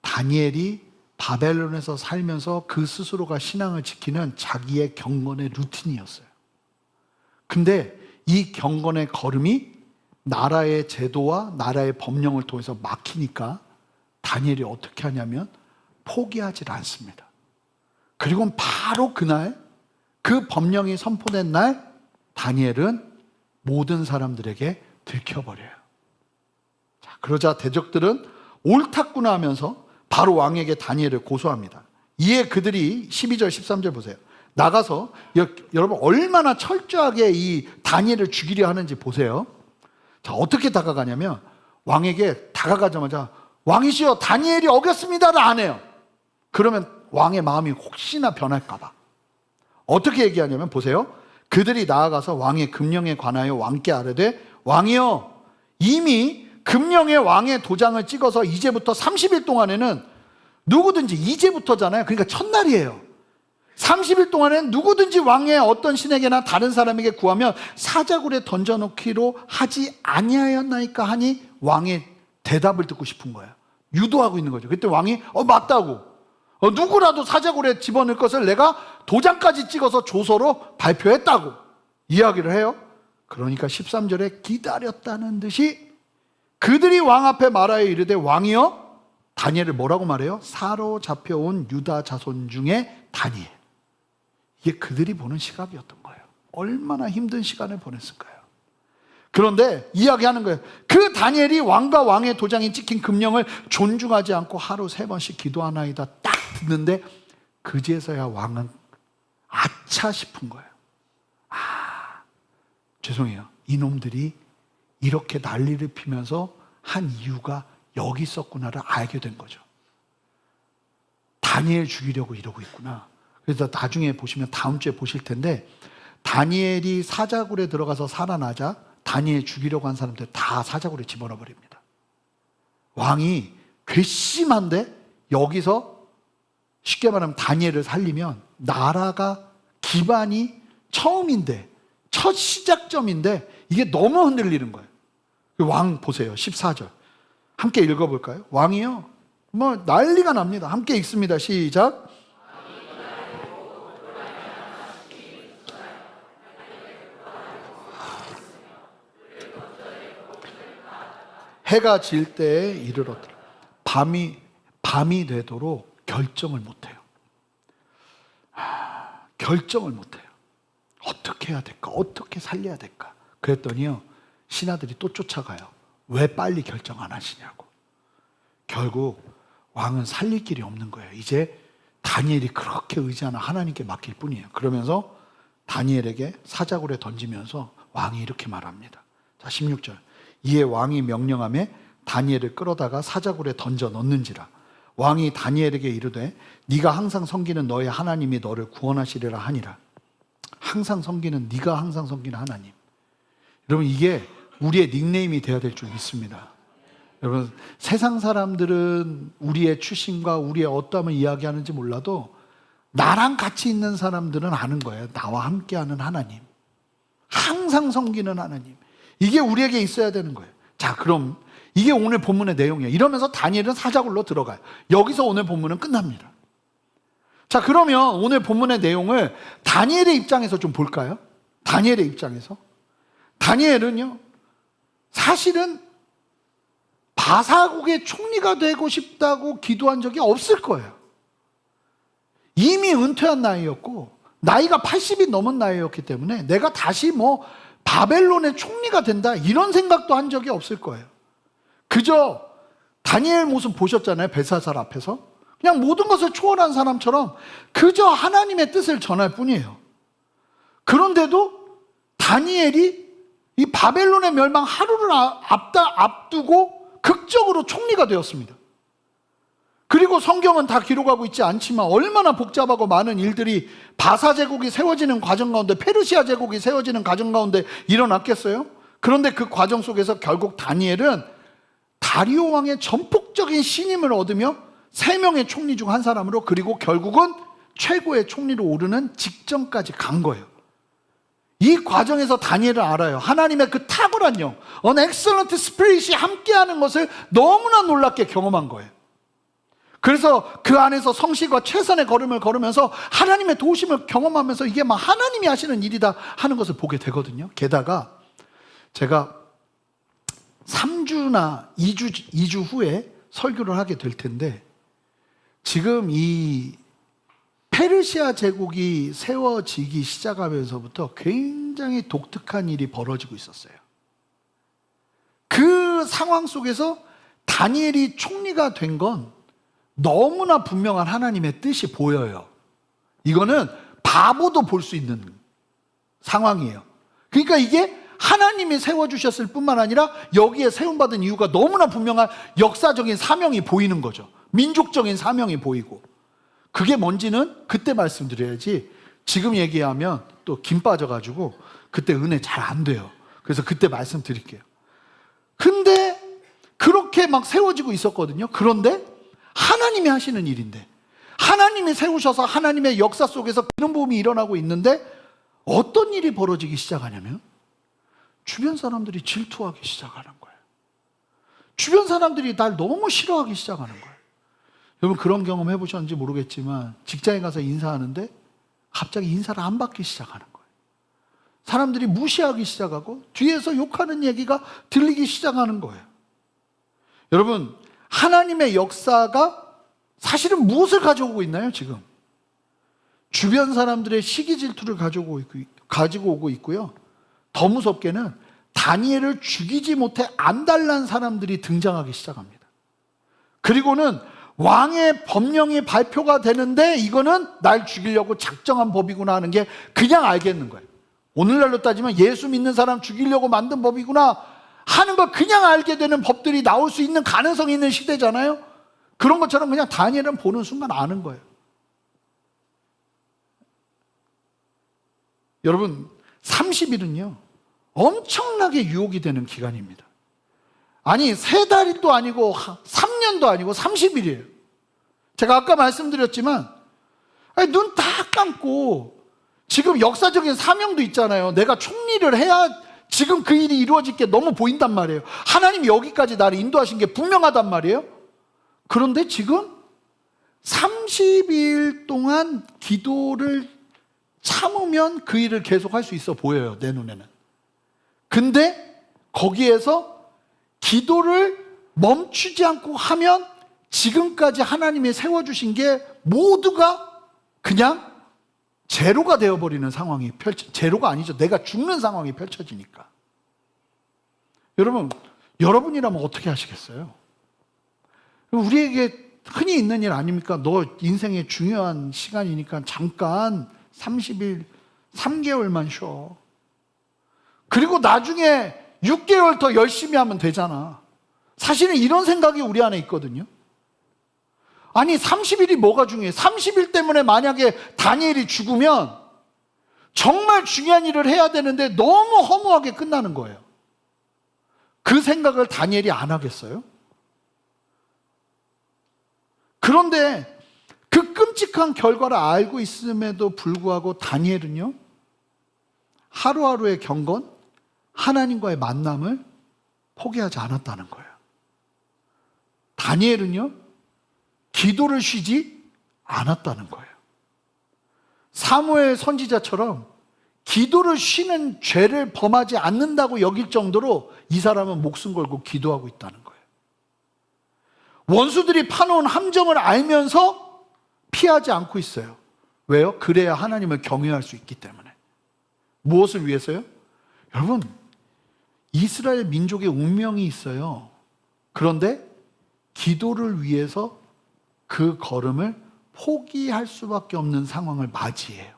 [SPEAKER 3] 다니엘이 바벨론에서 살면서 그 스스로가 신앙을 지키는 자기의 경건의 루틴이었어요. 근데 이 경건의 걸음이 나라의 제도와 나라의 법령을 통해서 막히니까 다니엘이 어떻게 하냐면 포기하지 않습니다. 그리고 바로 그날 그 법령이 선포된 날 다니엘은 모든 사람들에게 들켜버려요. 자, 그러자 대적들은 옳았구나 하면서 바로 왕에게 다니엘을 고소합니다. 이에 그들이 12절 13절 보세요. 나가서 여러분 얼마나 철저하게 이 다니엘을 죽이려 하는지 보세요. 자, 어떻게 다가가냐면 왕에게 다가가자마자 왕이시여 다니엘이 어겼습니다를 안 해요. 그러면 왕의 마음이 혹시나 변할까 봐 어떻게 얘기하냐면 보세요. 그들이 나아가서 왕의 금령에 관하여 왕께 아뢰되 왕이여 이미 금령에 왕의 도장을 찍어서 이제부터 30일 동안에는 누구든지 이제부터잖아요. 그러니까 첫날이에요. 30일 동안에는 누구든지 왕의 어떤 신에게나 다른 사람에게 구하면 사자굴에 던져놓기로 하지 아니하였나이까 하니 왕의 대답을 듣고 싶은 거예요. 유도하고 있는 거죠. 그때 왕이 맞다고 누구라도 사자굴에 집어넣을 것을 내가 도장까지 찍어서 조서로 발표했다고 이야기를 해요. 그러니까 13절에 기다렸다는 듯이 그들이 왕 앞에 말하여 이르되 왕이여 다니엘을 뭐라고 말해요? 사로잡혀온 유다 자손 중에 다니엘. 이게 그들이 보는 시각이었던 거예요. 얼마나 힘든 시간을 보냈을까요? 그런데 이야기하는 거예요. 그 다니엘이 왕과 왕의 도장이 찍힌 금령을 존중하지 않고 하루 3번씩 기도하나이다 딱 듣는데 그제서야 왕은 아차 싶은 거예요. 죄송해요. 이놈들이 이렇게 난리를 피면서 한 이유가 여기 있었구나를 알게 된 거죠. 다니엘 죽이려고 이러고 있구나. 그래서 나중에 보시면 다음 주에 보실 텐데 다니엘이 사자굴에 들어가서 살아나자 다니엘 죽이려고 한 사람들 다 사자굴에 집어넣어 버립니다. 왕이 괘씸한데 여기서 쉽게 말하면 다니엘을 살리면 나라가 기반이 처음인데 첫 시작점인데 이게 너무 흔들리는 거예요. 왕 보세요. 14절 함께 읽어볼까요? 왕이요 뭐 난리가 납니다. 함께 읽습니다. 시작. 해가 질 때에 이르렀더라. 밤이 되도록 결정을 못해요. 결정을 못해요. 어떻게 해야 될까? 어떻게 살려야 될까? 그랬더니요 신하들이 또 쫓아가요. 왜 빨리 결정 안 하시냐고. 결국 왕은 살릴 길이 없는 거예요. 이제 다니엘이 그렇게 의지하는 하나님께 맡길 뿐이에요. 그러면서 다니엘에게 사자굴에 던지면서 왕이 이렇게 말합니다. 자 16절 이에 왕이 명령하며 다니엘을 끌어다가 사자굴에 던져 넣는지라. 왕이 다니엘에게 이르되 네가 항상 섬기는 너의 하나님이 너를 구원하시리라 하니라. 항상 섬기는 네가 항상 섬기는 하나님. 여러분 이게 우리의 닉네임이 되어야 될 줄 믿습니다. 여러분 세상 사람들은 우리의 출신과 우리의 어떠함을 이야기하는지 몰라도 나랑 같이 있는 사람들은 아는 거예요. 나와 함께하는 하나님, 항상 섬기는 하나님, 이게 우리에게 있어야 되는 거예요. 자 그럼 이게 오늘 본문의 내용이에요. 이러면서 다니엘은 사자굴로 들어가요. 여기서 오늘 본문은 끝납니다. 자 그러면 오늘 본문의 내용을 다니엘의 입장에서 좀 볼까요? 다니엘의 입장에서 다니엘은요 사실은 바사국의 총리가 되고 싶다고 기도한 적이 없을 거예요. 이미 은퇴한 나이였고 나이가 80이 넘은 나이였기 때문에 내가 다시 뭐 바벨론의 총리가 된다 이런 생각도 한 적이 없을 거예요. 그저 다니엘 모습 보셨잖아요. 벨사살 앞에서 그냥 모든 것을 초월한 사람처럼 그저 하나님의 뜻을 전할 뿐이에요. 그런데도 다니엘이 이 바벨론의 멸망 하루를 앞두고 극적으로 총리가 되었습니다. 그리고 성경은 다 기록하고 있지 않지만 얼마나 복잡하고 많은 일들이 바사 제국이 세워지는 과정 가운데 페르시아 제국이 세워지는 과정 가운데 일어났겠어요? 그런데 그 과정 속에서 결국 다니엘은 다리오 왕의 전폭적인 신임을 얻으며 3명의 총리 중 한 사람으로 그리고 결국은 최고의 총리로 오르는 직전까지 간 거예요. 이 과정에서 다니엘을 알아요. 하나님의 그 탁월한 영, An excellent spirit이 함께하는 것을 너무나 놀랍게 경험한 거예요. 그래서 그 안에서 성실과 최선의 걸음을 걸으면서 하나님의 도우심을 경험하면서 이게 막 하나님이 하시는 일이다 하는 것을 보게 되거든요. 게다가 제가 3주나 2주 후에 설교를 하게 될 텐데 지금 이 페르시아 제국이 세워지기 시작하면서부터 굉장히 독특한 일이 벌어지고 있었어요. 그 상황 속에서 다니엘이 총리가 된 건 너무나 분명한 하나님의 뜻이 보여요. 이거는 바보도 볼 수 있는 상황이에요. 그러니까 이게 하나님이 세워주셨을 뿐만 아니라 여기에 세움받은 이유가 너무나 분명한 역사적인 사명이 보이는 거죠. 민족적인 사명이 보이고. 그게 뭔지는 그때 말씀드려야지 지금 얘기하면 또 김 빠져가지고 그때 은혜 잘 안 돼요. 그래서 그때 말씀드릴게요. 근데 그렇게 막 세워지고 있었거든요. 그런데 하나님이 하시는 일인데, 하나님이 세우셔서 하나님의 역사 속에서 기름 부음이 일어나고 있는데 어떤 일이 벌어지기 시작하냐면 주변 사람들이 질투하기 시작하는 거예요. 주변 사람들이 날 너무 싫어하기 시작하는 거예요. 여러분 그런 경험 해보셨는지 모르겠지만 직장에 가서 인사하는데 갑자기 인사를 안 받기 시작하는 거예요. 사람들이 무시하기 시작하고 뒤에서 욕하는 얘기가 들리기 시작하는 거예요. 여러분 하나님의 역사가 사실은 무엇을 가져오고 있나요 지금? 주변 사람들의 시기 질투를 가지고 오고 있고요. 더 무섭게는 다니엘을 죽이지 못해 안달난 사람들이 등장하기 시작합니다. 그리고는 왕의 법령이 발표가 되는데 이거는 날 죽이려고 작정한 법이구나 하는 게 그냥 알겠는 거예요. 오늘날로 따지면 예수 믿는 사람 죽이려고 만든 법이구나 하는 걸 그냥 알게 되는 법들이 나올 수 있는 가능성이 있는 시대잖아요. 그런 것처럼 그냥 다니엘은 보는 순간 아는 거예요. 여러분 30일은요 엄청나게 유혹이 되는 기간입니다. 아니 3달도 아니고 3년도 아니고 30일이에요. 제가 아까 말씀드렸지만 눈 다 감고 지금 역사적인 사명도 있잖아요. 내가 총리를 해야 지금 그 일이 이루어질 게 너무 보인단 말이에요. 하나님이 여기까지 나를 인도하신 게 분명하단 말이에요. 그런데 지금 30일 동안 기도를 참으면 그 일을 계속할 수 있어 보여요. 내 눈에는. 근데 거기에서 기도를 멈추지 않고 하면 지금까지 하나님이 세워주신 게 모두가 그냥 제로가 되어버리는 상황이 제로가 아니죠. 내가 죽는 상황이 펼쳐지니까. 여러분이라면 어떻게 하시겠어요? 우리에게 흔히 있는 일 아닙니까? 너 인생의 중요한 시간이니까 잠깐 30일, 3개월만 쉬어. 그리고 나중에 6개월 더 열심히 하면 되잖아. 사실은 이런 생각이 우리 안에 있거든요. 아니 30일이 뭐가 중요해? 30일 때문에 만약에 다니엘이 죽으면 정말 중요한 일을 해야 되는데 너무 허무하게 끝나는 거예요. 그 생각을 다니엘이 안 하겠어요? 그런데 그 끔찍한 결과를 알고 있음에도 불구하고 다니엘은요 하루하루의 경건, 하나님과의 만남을 포기하지 않았다는 거예요. 다니엘은요 기도를 쉬지 않았다는 거예요. 사무엘 선지자처럼 기도를 쉬는 죄를 범하지 않는다고 여길 정도로 이 사람은 목숨 걸고 기도하고 있다는 거예요. 원수들이 파놓은 함정을 알면서 피하지 않고 있어요. 왜요? 그래야 하나님을 경외할 수 있기 때문에. 무엇을 위해서요? 여러분, 이스라엘 민족의 운명이 있어요. 그런데 기도를 위해서 그 걸음을 포기할 수밖에 없는 상황을 맞이해요.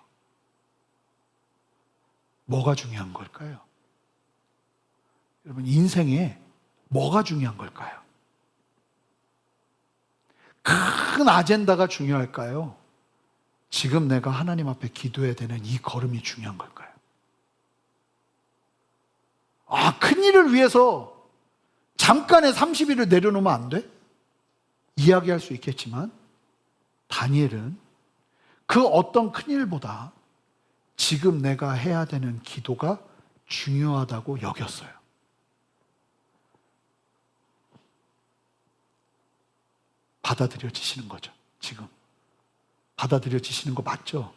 [SPEAKER 3] 뭐가 중요한 걸까요? 여러분, 인생에 뭐가 중요한 걸까요? 큰 아젠다가 중요할까요? 지금 내가 하나님 앞에 기도해야 되는 이 걸음이 중요한 걸까요? 큰 일을 위해서 잠깐의 30일을 내려놓으면 안 돼? 이야기할 수 있겠지만 다니엘은 그 어떤 큰 일보다 지금 내가 해야 되는 기도가 중요하다고 여겼어요. 받아들여지시는 거죠. 지금 받아들여지시는 거 맞죠?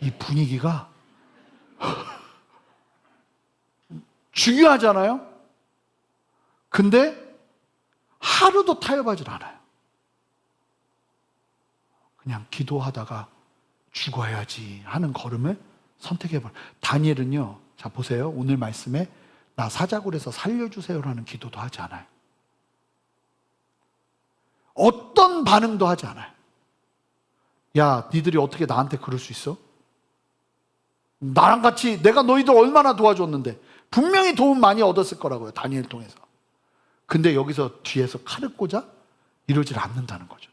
[SPEAKER 3] 이 분위기가 중요하잖아요. 근데 하루도 타협하지 않아요. 그냥 기도하다가 죽어야지 하는 걸음을 선택해버려요. 다니엘은요, 자 보세요. 오늘 말씀에 나 사자굴에서 살려주세요라는 기도도 하지 않아요. 어떤 반응도 하지 않아요. 야, 니들이 어떻게 나한테 그럴 수 있어? 나랑 같이 내가 너희들 얼마나 도와줬는데 분명히 도움 많이 얻었을 거라고요. 다니엘 통해서. 근데 여기서 뒤에서 칼을 꽂아? 이러질 않는다는 거죠.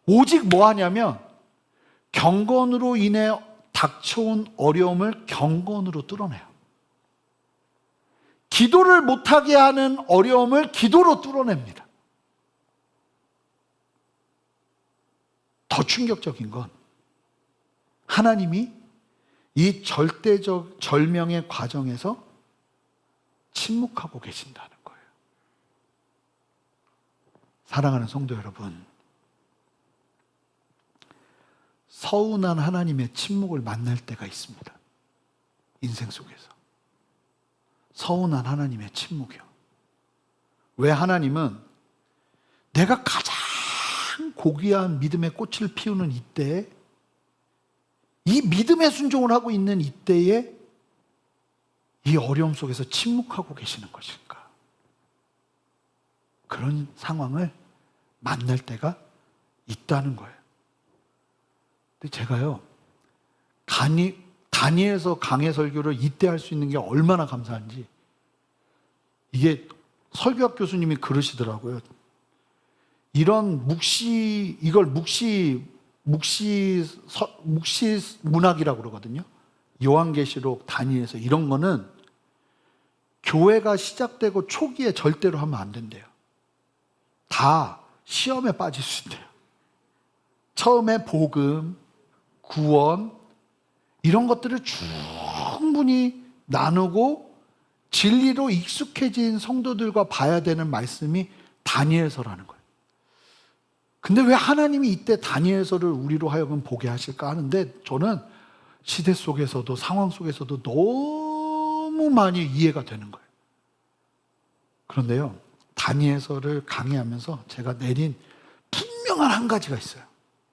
[SPEAKER 3] 오직 뭐 하냐면 경건으로 인해 닥쳐온 어려움을 경건으로 뚫어내요. 기도를 못하게 하는 어려움을 기도로 뚫어냅니다. 더 충격적인 건 하나님이 이 절대적 절명의 과정에서 침묵하고 계신다는 거예요. 사랑하는 성도 여러분, 서운한 하나님의 침묵을 만날 때가 있습니다. 인생 속에서. 서운한 하나님의 침묵이요. 왜 하나님은 내가 가장 고귀한 믿음의 꽃을 피우는 이때에, 이 믿음의 순종을 하고 있는 이때에 이 어려움 속에서 침묵하고 계시는 것일까? 그런 상황을 만날 때가 있다는 거예요. 근데 제가요, 다니엘서 강해 설교를 이때 할 수 있는 게 얼마나 감사한지, 이게 설교학 교수님이 그러시더라고요. 이런 묵시 문학이라고 그러거든요. 요한계시록, 다니엘서 이런 거는 교회가 시작되고 초기에 절대로 하면 안 된대요. 다 시험에 빠질 수 있대요. 처음에 복음, 구원 이런 것들을 충분히 나누고 진리로 익숙해진 성도들과 봐야 되는 말씀이 다니엘서라는 거예요. 근데 왜 하나님이 이때 다니엘서를 우리로 하여금 보게 하실까 하는데, 저는 시대 속에서도 상황 속에서도 너무 많이 이해가 되는 거예요. 그런데요, 다니엘서를 강의하면서 제가 내린 분명한 한 가지가 있어요.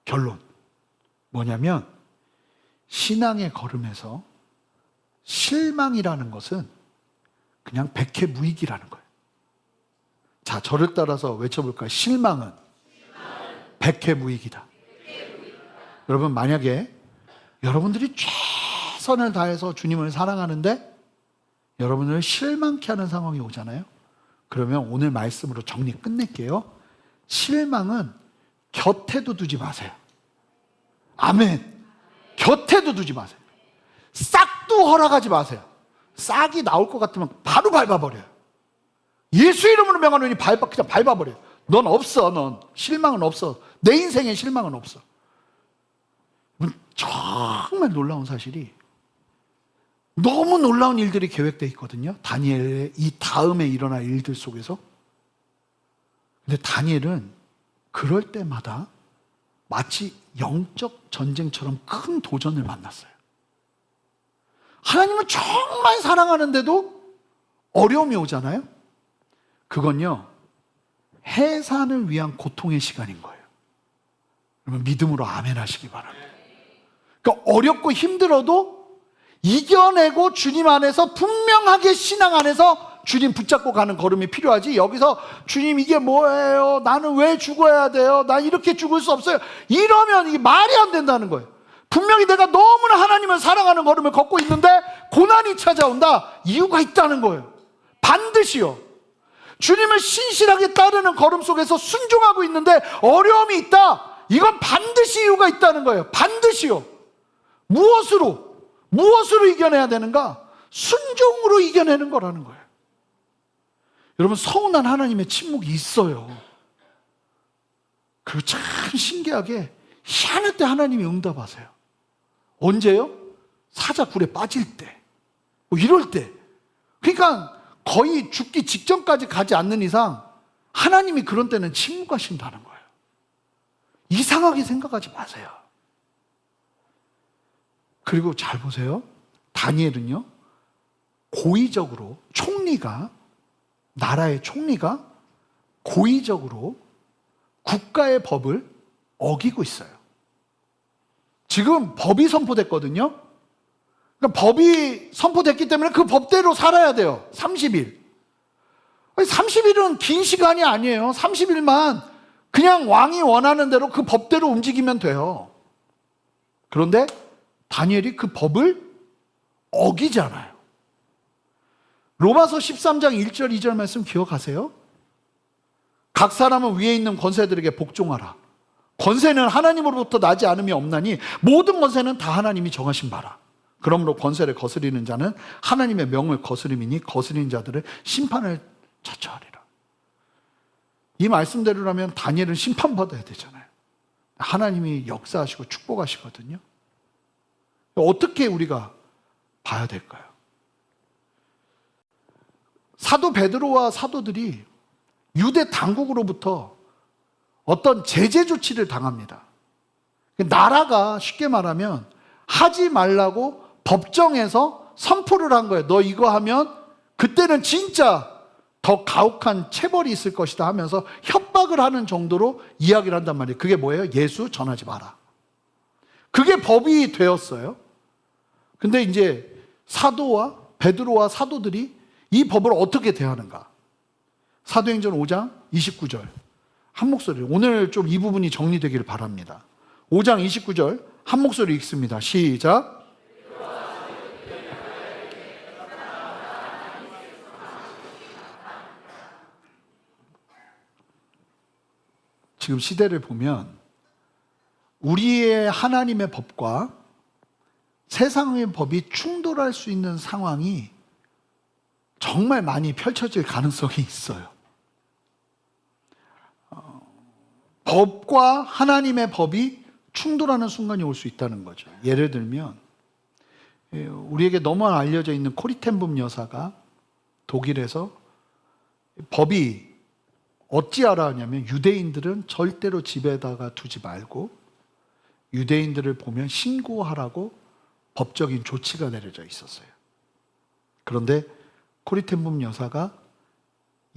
[SPEAKER 3] 결론. 뭐냐면 신앙의 걸음에서 실망이라는 것은 그냥 백해무익이라는 거예요. 자, 저를 따라서 외쳐볼까요? 실망은 백해무익이다. 여러분, 만약에 여러분들이 최선을 다해서 주님을 사랑하는데 여러분을 실망케 하는 상황이 오잖아요. 그러면 오늘 말씀으로 정리 끝낼게요. 실망은 곁에도 두지 마세요. 아멘. 곁에도 두지 마세요. 싹도 허락하지 마세요. 싹이 나올 것 같으면 바로 밟아버려요. 예수 이름으로 명하노니 그냥 밟아버려요. 넌 없어. 넌 실망은 없어. 내 인생에 실망은 없어. 정말 놀라운 사실이, 너무 놀라운 일들이 계획되어 있거든요. 다니엘의 이 다음에 일어날 일들 속에서. 근데 다니엘은 그럴 때마다 마치 영적 전쟁처럼 큰 도전을 만났어요. 하나님은 정말 사랑하는데도 어려움이 오잖아요. 그건요, 해산을 위한 고통의 시간인 거예요. 여러분, 믿음으로 아멘 하시기 바랍니다. 그러니까 어렵고 힘들어도 이겨내고 주님 안에서 분명하게 신앙 안에서 주님 붙잡고 가는 걸음이 필요하지, 여기서 주님 이게 뭐예요? 나는 왜 죽어야 돼요? 나 이렇게 죽을 수 없어요. 이러면 이게 말이 안 된다는 거예요. 분명히 내가 너무나 하나님을 사랑하는 걸음을 걷고 있는데 고난이 찾아온다. 이유가 있다는 거예요. 반드시요. 주님을 신실하게 따르는 걸음 속에서 순종하고 있는데 어려움이 있다. 이건 반드시 이유가 있다는 거예요. 반드시요. 무엇으로 이겨내야 되는가? 순종으로 이겨내는 거라는 거예요. 여러분, 서운한 하나님의 침묵이 있어요. 그리고 참 신기하게 희한할 때 하나님이 응답하세요. 언제요? 사자 굴에 빠질 때, 뭐 이럴 때. 그러니까 거의 죽기 직전까지 가지 않는 이상 하나님이 그런 때는 침묵하신다는 거예요. 이상하게 생각하지 마세요. 그리고 잘 보세요. 다니엘은요, 고의적으로 나라의 총리가 고의적으로 국가의 법을 어기고 있어요. 지금 법이 선포됐거든요. 그러니까 법이 선포됐기 때문에 그 법대로 살아야 돼요. 30일. 30일은 긴 시간이 아니에요. 30일만 그냥 왕이 원하는 대로 그 법대로 움직이면 돼요. 그런데 다니엘이 그 법을 어기잖아요. 로마서 13장 1절 2절 말씀 기억하세요? 각 사람은 위에 있는 권세들에게 복종하라. 권세는 하나님으로부터 나지 않음이 없나니 모든 권세는 다 하나님이 정하신 바라. 그러므로 권세를 거스리는 자는 하나님의 명을 거스림이니 거스리는 자들을 심판을 자처하리라. 이 말씀대로라면 다니엘은 심판받아야 되잖아요. 하나님이 역사하시고 축복하시거든요. 어떻게 우리가 봐야 될까요? 사도 베드로와 사도들이 유대 당국으로부터 어떤 제재 조치를 당합니다. 나라가 쉽게 말하면 하지 말라고 법정에서 선포를 한 거예요. 너 이거 하면 그때는 진짜 더 가혹한 체벌이 있을 것이다 하면서 협박을 하는 정도로 이야기를 한단 말이에요. 그게 뭐예요? 예수 전하지 마라. 그게 법이 되었어요. 근데 이제 사도와 베드로와 사도들이 이 법을 어떻게 대하는가? 사도행전 5장 29절 한 목소리로, 오늘 좀 이 부분이 정리되기를 바랍니다. 5장 29절 한 목소리 읽습니다. 시작. 지금 시대를 보면 우리의 하나님의 법과 세상의 법이 충돌할 수 있는 상황이 정말 많이 펼쳐질 가능성이 있어요. 법과 하나님의 법이 충돌하는 순간이 올 수 있다는 거죠. 예를 들면 우리에게 너무 알려져 있는 코리텐붐 여사가 독일에서 법이 어찌하라 하냐면 유대인들은 절대로 집에다가 두지 말고 유대인들을 보면 신고하라고 법적인 조치가 내려져 있었어요. 그런데 코리텐붐 여사가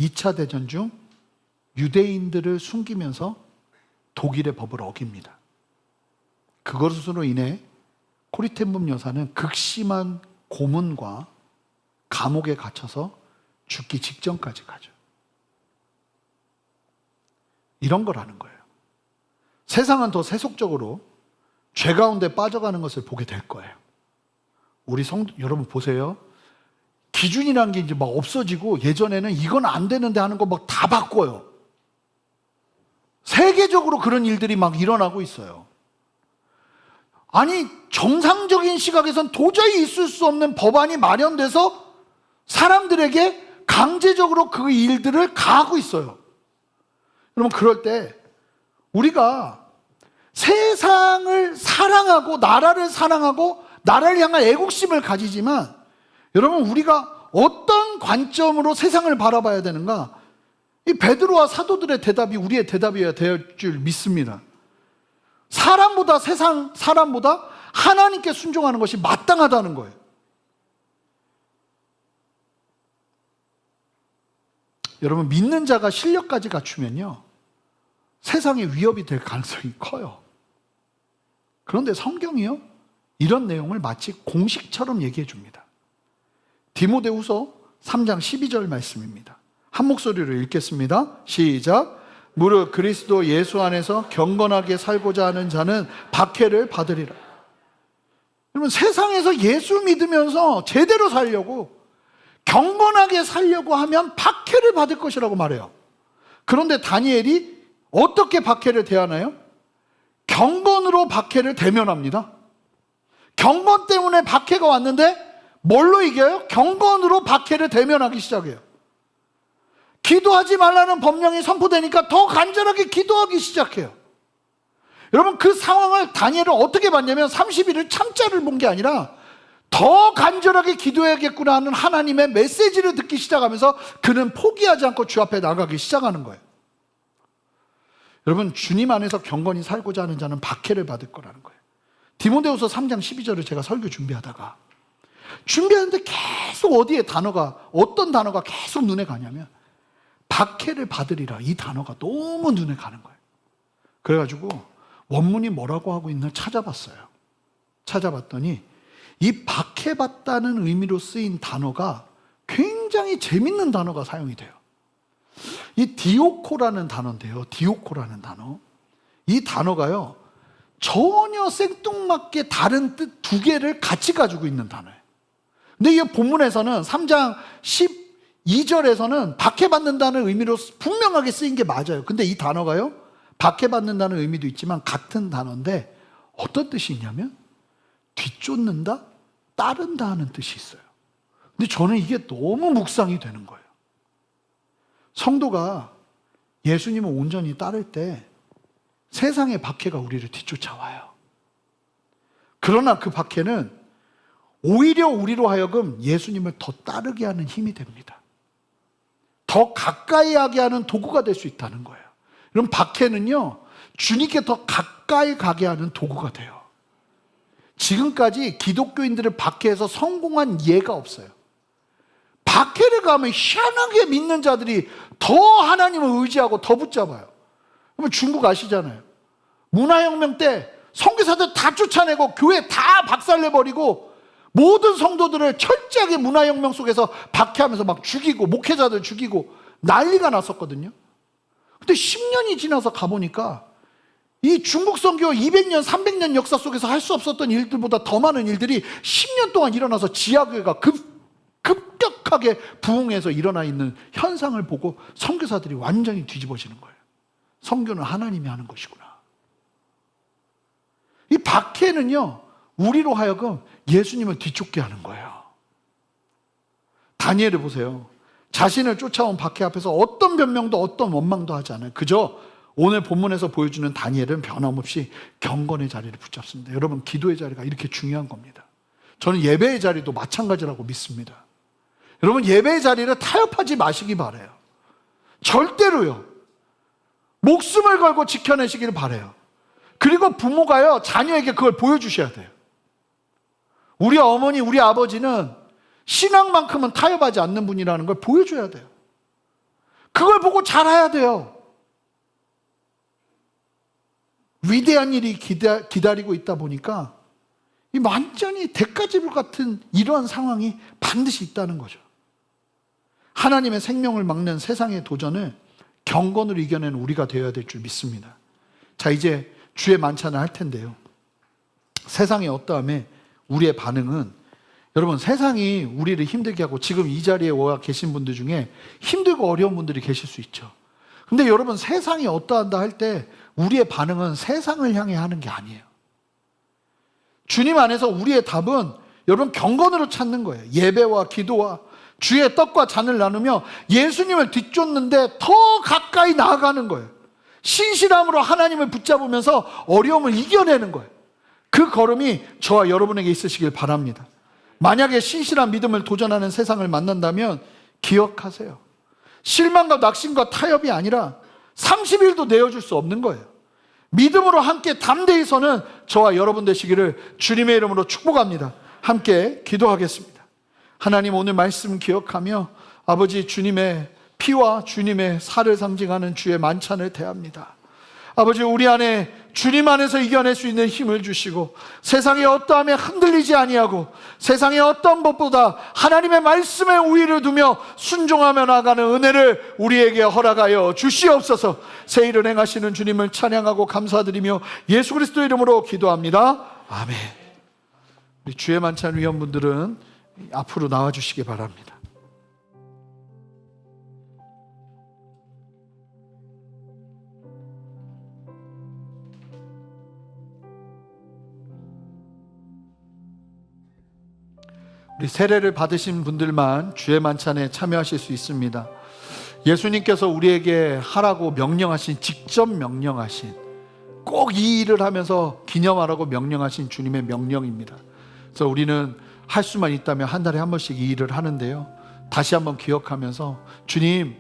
[SPEAKER 3] 2차 대전 중 유대인들을 숨기면서 독일의 법을 어깁니다. 그것으로 인해 코리텐붐 여사는 극심한 고문과 감옥에 갇혀서 죽기 직전까지 가죠. 이런 거라는 거예요. 세상은 더 세속적으로 죄 가운데 빠져가는 것을 보게 될 거예요. 우리 여러분 보세요. 기준이라는 게 이제 막 없어지고 예전에는 이건 안 되는데 하는 거 막 다 바꿔요. 세계적으로 그런 일들이 막 일어나고 있어요. 아니, 정상적인 시각에선 도저히 있을 수 없는 법안이 마련돼서 사람들에게 강제적으로 그 일들을 가하고 있어요. 여러분, 그럴 때 우리가 세상을 사랑하고 나라를 사랑하고 나라를 향한 애국심을 가지지만 여러분, 우리가 어떤 관점으로 세상을 바라봐야 되는가? 이 베드로와 사도들의 대답이 우리의 대답이어야 될 줄 믿습니다. 사람보다 하나님께 순종하는 것이 마땅하다는 거예요. 여러분, 믿는 자가 신력까지 갖추면요, 세상에 위협이 될 가능성이 커요. 그런데 성경이요, 이런 내용을 마치 공식처럼 얘기해 줍니다. 디모데후서 3장 12절 말씀입니다. 한 목소리로 읽겠습니다. 시작. 무릇 그리스도 예수 안에서 경건하게 살고자 하는 자는 박해를 받으리라. 여러분, 세상에서 예수 믿으면서 제대로 살려고, 경건하게 살려고 하면 박해를 받을 것이라고 말해요. 그런데 다니엘이 어떻게 박해를 대하나요? 경건으로 박해를 대면합니다. 경건 때문에 박해가 왔는데 뭘로 이겨요? 경건으로 박해를 대면하기 시작해요. 기도하지 말라는 법령이 선포되니까 더 간절하게 기도하기 시작해요. 여러분, 그 상황을 다니엘은 어떻게 봤냐면 30일을 참자를 본 게 아니라 더 간절하게 기도해야겠구나 하는 하나님의 메시지를 듣기 시작하면서 그는 포기하지 않고 주 앞에 나가기 시작하는 거예요. 여러분, 주님 안에서 경건히 살고자 하는 자는 박해를 받을 거라는 거예요. 디모데후서 3장 12절을 제가 설교 준비하다가 준비하는데 계속 어떤 단어가 계속 눈에 가냐면 박해를 받으리라, 이 단어가 너무 눈에 가는 거예요. 그래가지고 원문이 뭐라고 하고 있나 찾아봤어요. 찾아봤더니 이 박해받다는 의미로 쓰인 단어가 굉장히 재밌는 단어가 사용이 돼요. 이 디오코라는 단어인데요. 디오코라는 단어. 이 단어가요, 전혀 생뚱맞게 다른 뜻 두 개를 같이 가지고 있는 단어예요. 근데 이 본문에서는 3장 12절에서는 박해받는다는 의미로 분명하게 쓰인 게 맞아요. 근데 이 단어가요, 박해받는다는 의미도 있지만 같은 단어인데 어떤 뜻이 있냐면 뒤쫓는다, 따른다 하는 뜻이 있어요. 근데 저는 이게 너무 묵상이 되는 거예요. 성도가 예수님을 온전히 따를 때 세상의 박해가 우리를 뒤쫓아와요. 그러나 그 박해는 오히려 우리로 하여금 예수님을 더 따르게 하는 힘이 됩니다. 더 가까이 하게 하는 도구가 될 수 있다는 거예요. 그럼 박해는요, 주님께 더 가까이 가게 하는 도구가 돼요. 지금까지 기독교인들을 박해해서 성공한 예가 없어요. 박해를 가면 희한하게 믿는 자들이 더 하나님을 의지하고 더 붙잡아요. 그러면 중국 아시잖아요. 문화혁명 때 선교사들 다 쫓아내고 교회 다 박살내버리고 모든 성도들을 철저하게 문화혁명 속에서 박해하면서 막 죽이고 목회자들 죽이고 난리가 났었거든요. 근데 10년이 지나서 가보니까 이 중국 선교 200년, 300년 역사 속에서 할 수 없었던 일들보다 더 많은 일들이 10년 동안 일어나서 지하교회가 급격하게 부흥해서 일어나 있는 현상을 보고 선교사들이 완전히 뒤집어지는 거예요. 선교는 하나님이 하는 것이구나. 이 박해는요, 우리로 하여금 예수님을 뒤쫓게 하는 거예요. 다니엘을 보세요. 자신을 쫓아온 박해 앞에서 어떤 변명도 어떤 원망도 하지 않아요. 그저 오늘 본문에서 보여주는 다니엘은 변함없이 경건의 자리를 붙잡습니다. 여러분, 기도의 자리가 이렇게 중요한 겁니다. 저는 예배의 자리도 마찬가지라고 믿습니다. 여러분, 예배의 자리를 타협하지 마시기 바라요. 절대로요. 목숨을 걸고 지켜내시기를 바라요. 그리고 부모가요, 자녀에게 그걸 보여주셔야 돼요. 우리 어머니, 우리 아버지는 신앙만큼은 타협하지 않는 분이라는 걸 보여줘야 돼요. 그걸 보고 잘해야 돼요. 위대한 일이 기다리고 있다 보니까 이 완전히 대가지불 같은 이러한 상황이 반드시 있다는 거죠. 하나님의 생명을 막는 세상의 도전을 경건으로 이겨내는 우리가 되어야 될 줄 믿습니다. 자, 이제 주의 만찬을 할 텐데요. 세상의 어떠함에 우리의 반응은, 여러분, 세상이 우리를 힘들게 하고 지금 이 자리에 와 계신 분들 중에 힘들고 어려운 분들이 계실 수 있죠. 근데 여러분, 세상이 어떠한다 할 때 우리의 반응은 세상을 향해 하는 게 아니에요. 주님 안에서 우리의 답은 여러분 경건으로 찾는 거예요. 예배와 기도와 주의 떡과 잔을 나누며 예수님을 뒤쫓는데 더 가까이 나아가는 거예요. 신실함으로 하나님을 붙잡으면서 어려움을 이겨내는 거예요. 그 걸음이 저와 여러분에게 있으시길 바랍니다. 만약에 신실한 믿음을 도전하는 세상을 만난다면 기억하세요. 실망과 낙심과 타협이 아니라 30일도 내어줄 수 없는 거예요. 믿음으로 함께 담대히 서는 저와 여러분 되시기를 주님의 이름으로 축복합니다. 함께 기도하겠습니다. 하나님, 오늘 말씀 기억하며 아버지, 주님의 피와 주님의 살을 상징하는 주의 만찬을 대합니다. 아버지, 우리 안에 주님 안에서 이겨낼 수 있는 힘을 주시고 세상의 어떠함에 흔들리지 아니하고 세상의 어떤 것보다 하나님의 말씀에 우위를 두며 순종하며 나아가는 은혜를 우리에게 허락하여 주시옵소서. 새 일을 행하시는 주님을 찬양하고 감사드리며 예수 그리스도 이름으로 기도합니다. 아멘. 우리 주의 만찬 위원분들은 앞으로 나와주시기 바랍니다. 우리 세례를 받으신 분들만 주의 만찬에 참여하실 수 있습니다. 예수님께서 우리에게 하라고 명령하신, 직접 명령하신, 꼭 이 일을 하면서 기념하라고 명령하신 주님의 명령입니다. 그래서 우리는 할 수만 있다면 한 달에 한 번씩 이 일을 하는데요, 다시 한번 기억하면서 주님,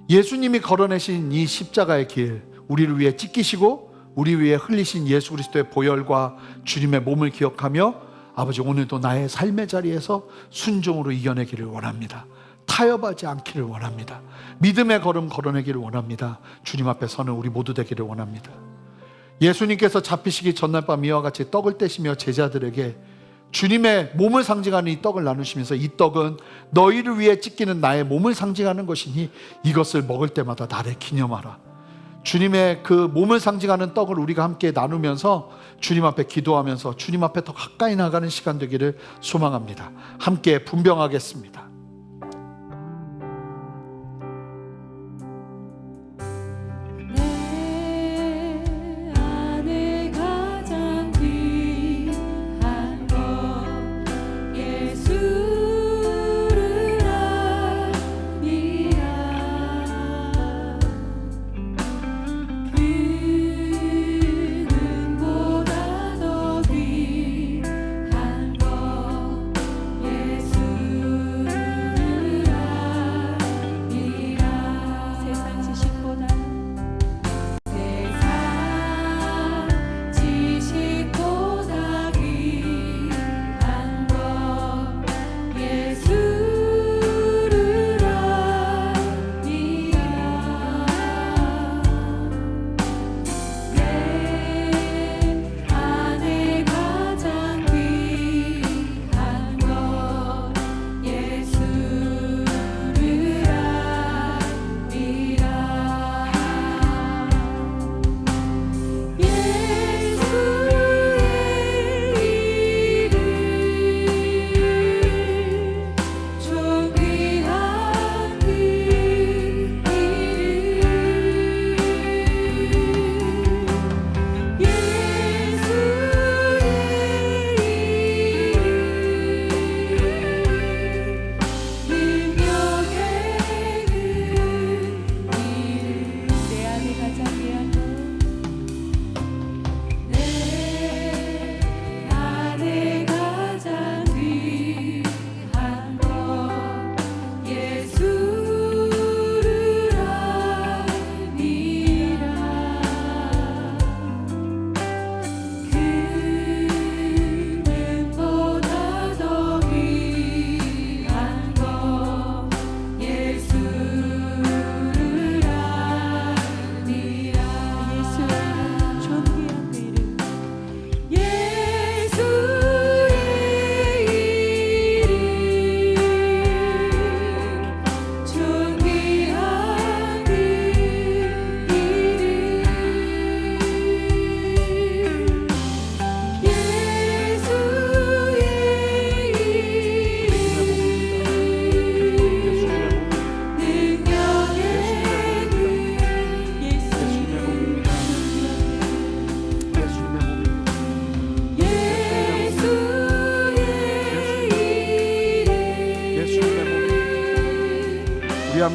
[SPEAKER 3] 예수님이 걸어내신 이 십자가의 길, 우리를 위해 찢기시고 우리 위해 흘리신 예수 그리스도의 보혈과 주님의 몸을 기억하며 아버지, 오늘도 나의 삶의 자리에서 순종으로 이겨내기를 원합니다. 타협하지 않기를 원합니다. 믿음의 걸음 걸어내기를 원합니다. 주님 앞에 서는 우리 모두 되기를 원합니다. 예수님께서 잡히시기 전날 밤 이와 같이 떡을 떼시며 제자들에게 주님의 몸을 상징하는 이 떡을 나누시면서 이 떡은 너희를 위해 찢기는 나의 몸을 상징하는 것이니 이것을 먹을 때마다 나를 기념하라. 주님의 그 몸을 상징하는 떡을 우리가 함께 나누면서 주님 앞에 기도하면서 주님 앞에 더 가까이 나가는 시간 되기를 소망합니다. 함께 분병하겠습니다.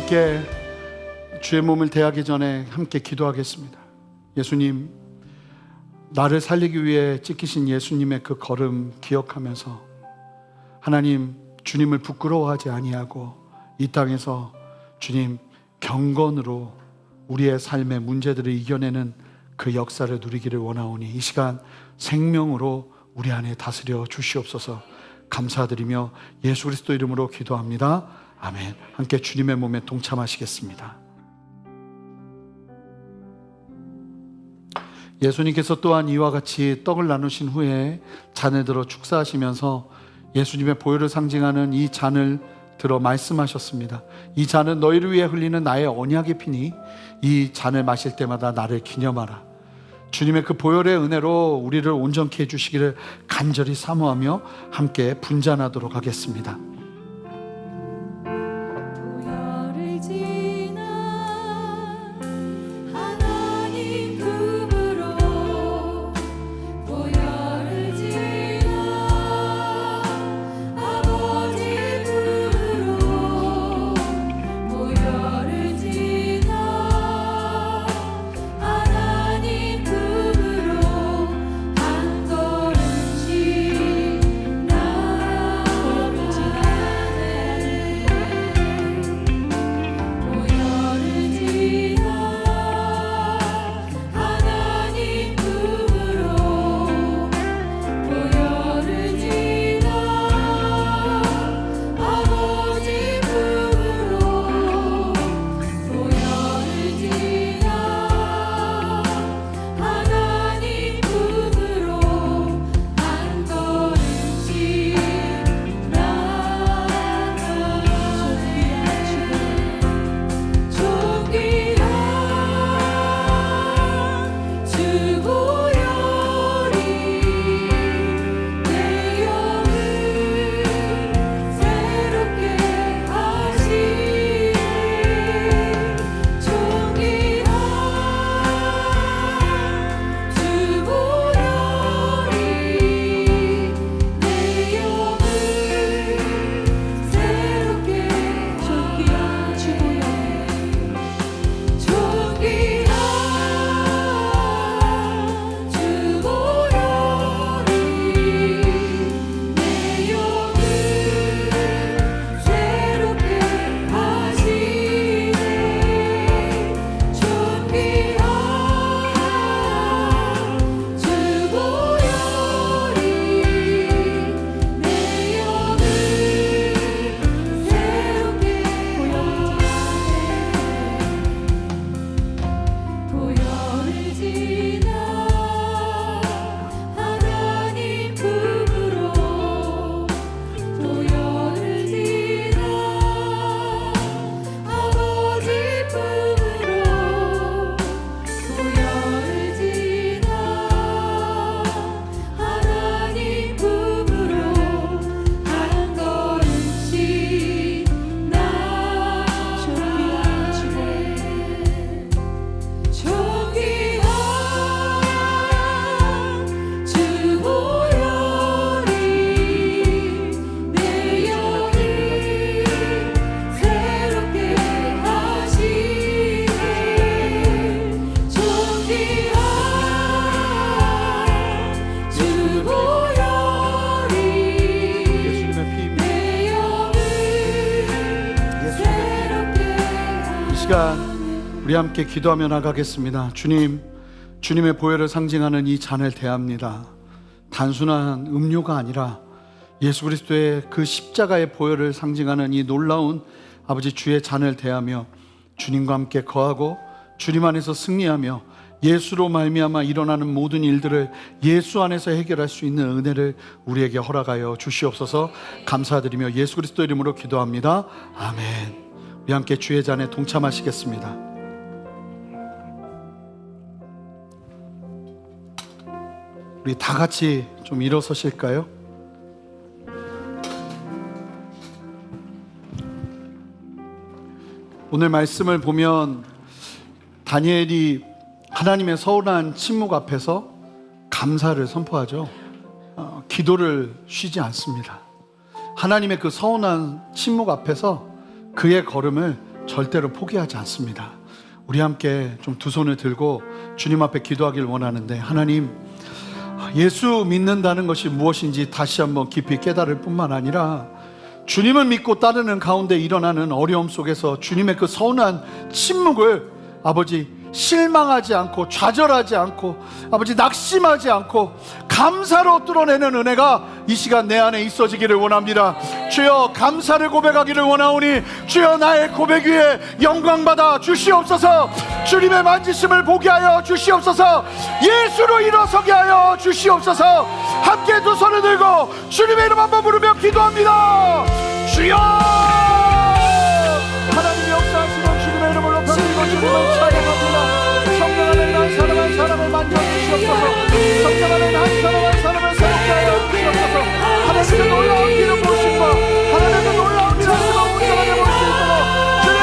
[SPEAKER 3] 함께 주의 몸을 대하기 전에 함께 기도하겠습니다. 예수님, 나를 살리기 위해 찢기신 예수님의 그 걸음 기억하면서 하나님, 주님을 부끄러워하지 아니하고 이 땅에서 주님 경건으로 우리의 삶의 문제들을 이겨내는 그 역사를 누리기를 원하오니 이 시간 생명으로 우리 안에 다스려 주시옵소서. 감사드리며 예수 그리스도 이름으로 기도합니다. 아멘. 함께 주님의 몸에 동참하시겠습니다. 예수님께서 또한 이와 같이 떡을 나누신 후에 잔을 들어 축사하시면서 예수님의 보혈을 상징하는 이 잔을 들어 말씀하셨습니다. 이 잔은 너희를 위해 흘리는 나의 언약의 피니 이 잔을 마실 때마다 나를 기념하라. 주님의 그 보혈의 은혜로 우리를 온전케 해주시기를 간절히 사모하며 함께 분잔하도록 하겠습니다.
[SPEAKER 4] 한 걸음씩 나
[SPEAKER 2] 우리 함께 기도하며 나가겠습니다. 주님, 주님의 보혈을 상징하는 이 잔을 대합니다. 단순한 음료가 아니라 예수 그리스도의 그 십자가의 보혈을 상징하는 이 놀라운 아버지 주의 잔을 대하며 주님과 함께 거하고 주님 안에서 승리하며 예수로 말미암아 일어나는 모든 일들을 예수 안에서 해결할 수 있는 은혜를 우리에게 허락하여 주시옵소서. 감사드리며 예수 그리스도 이름으로 기도합니다. 아멘. 우리 함께 주의 잔에 동참하시겠습니다. 우리 다 같이 좀 일어서실까요? 오늘 말씀을 보면 다니엘이 하나님의 서운한 침묵 앞에서 감사를 선포하죠. 기도를 쉬지 않습니다. 하나님의 그 서운한 침묵 앞에서 그의 걸음을 절대로 포기하지 않습니다. 우리 함께 좀 두 손을 들고 주님 앞에 기도하길 원하는데, 하나님, 예수 믿는다는 것이 무엇인지 다시 한번 깊이 깨달을 뿐만 아니라 주님을 믿고 따르는 가운데 일어나는 어려움 속에서 주님의 그 서운한 침묵을 아버지 실망하지 않고 좌절하지 않고 아버지 낙심하지 않고 감사로 뚫어내는 은혜가 이 시간 내 안에 있어지기를 원합니다. 주여, 감사를 고백하기를 원하오니 주여, 나의 고백 위에 영광받아 주시옵소서. 주님의 만지심을 보게 하여 주시옵소서. 예수로 일어서게 하여 주시옵소서. 함께 두 손을 들고 주님의 이름 한번 부르며 기도합니다. 주여, 하나님 역사하시는 주님의 이름을 높여드리고 주님을 찬양합니다. 성령 안에 한 사람 한 사람을 만져주시옵소서. 성령 안에 한 사람 한 사람을 새롭게 하여 주시옵소서. 하나님의 놀라운 기름 부으심과 하나님의 놀라운 일하심과 온전하게 볼 수 있도록 주님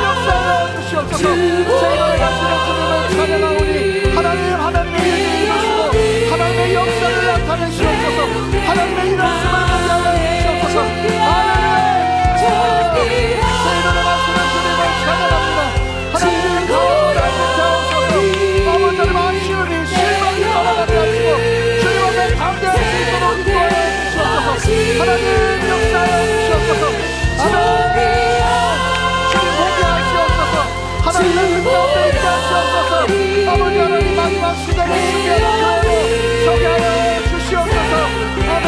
[SPEAKER 2] 역사하여 주시옵소서. 세상에 가시는 주님을 찬양하오니 하나님의 일을 이루시고 하나님의 역사를 나타내시옵소서. 하나님의 일하심을 보게 하여 주시옵소서. 세상에 가시는 주님을 찬양합니다. 하나님의 거울을 비춰오소서. 아버지를 아쉬움이 실망이 떠나가게 하시고 주님 앞에 담대할 수 있도록 도와주시옵소서. 하나님 역사하여 주시옵소서. 하나님 주님 보게 하시옵소서. 하나님의 가운데 있게 하시옵소서. 아버지 하나님 마지막 시대를 준비하는 교회로 서게 하여 주시옵소서. 아멘.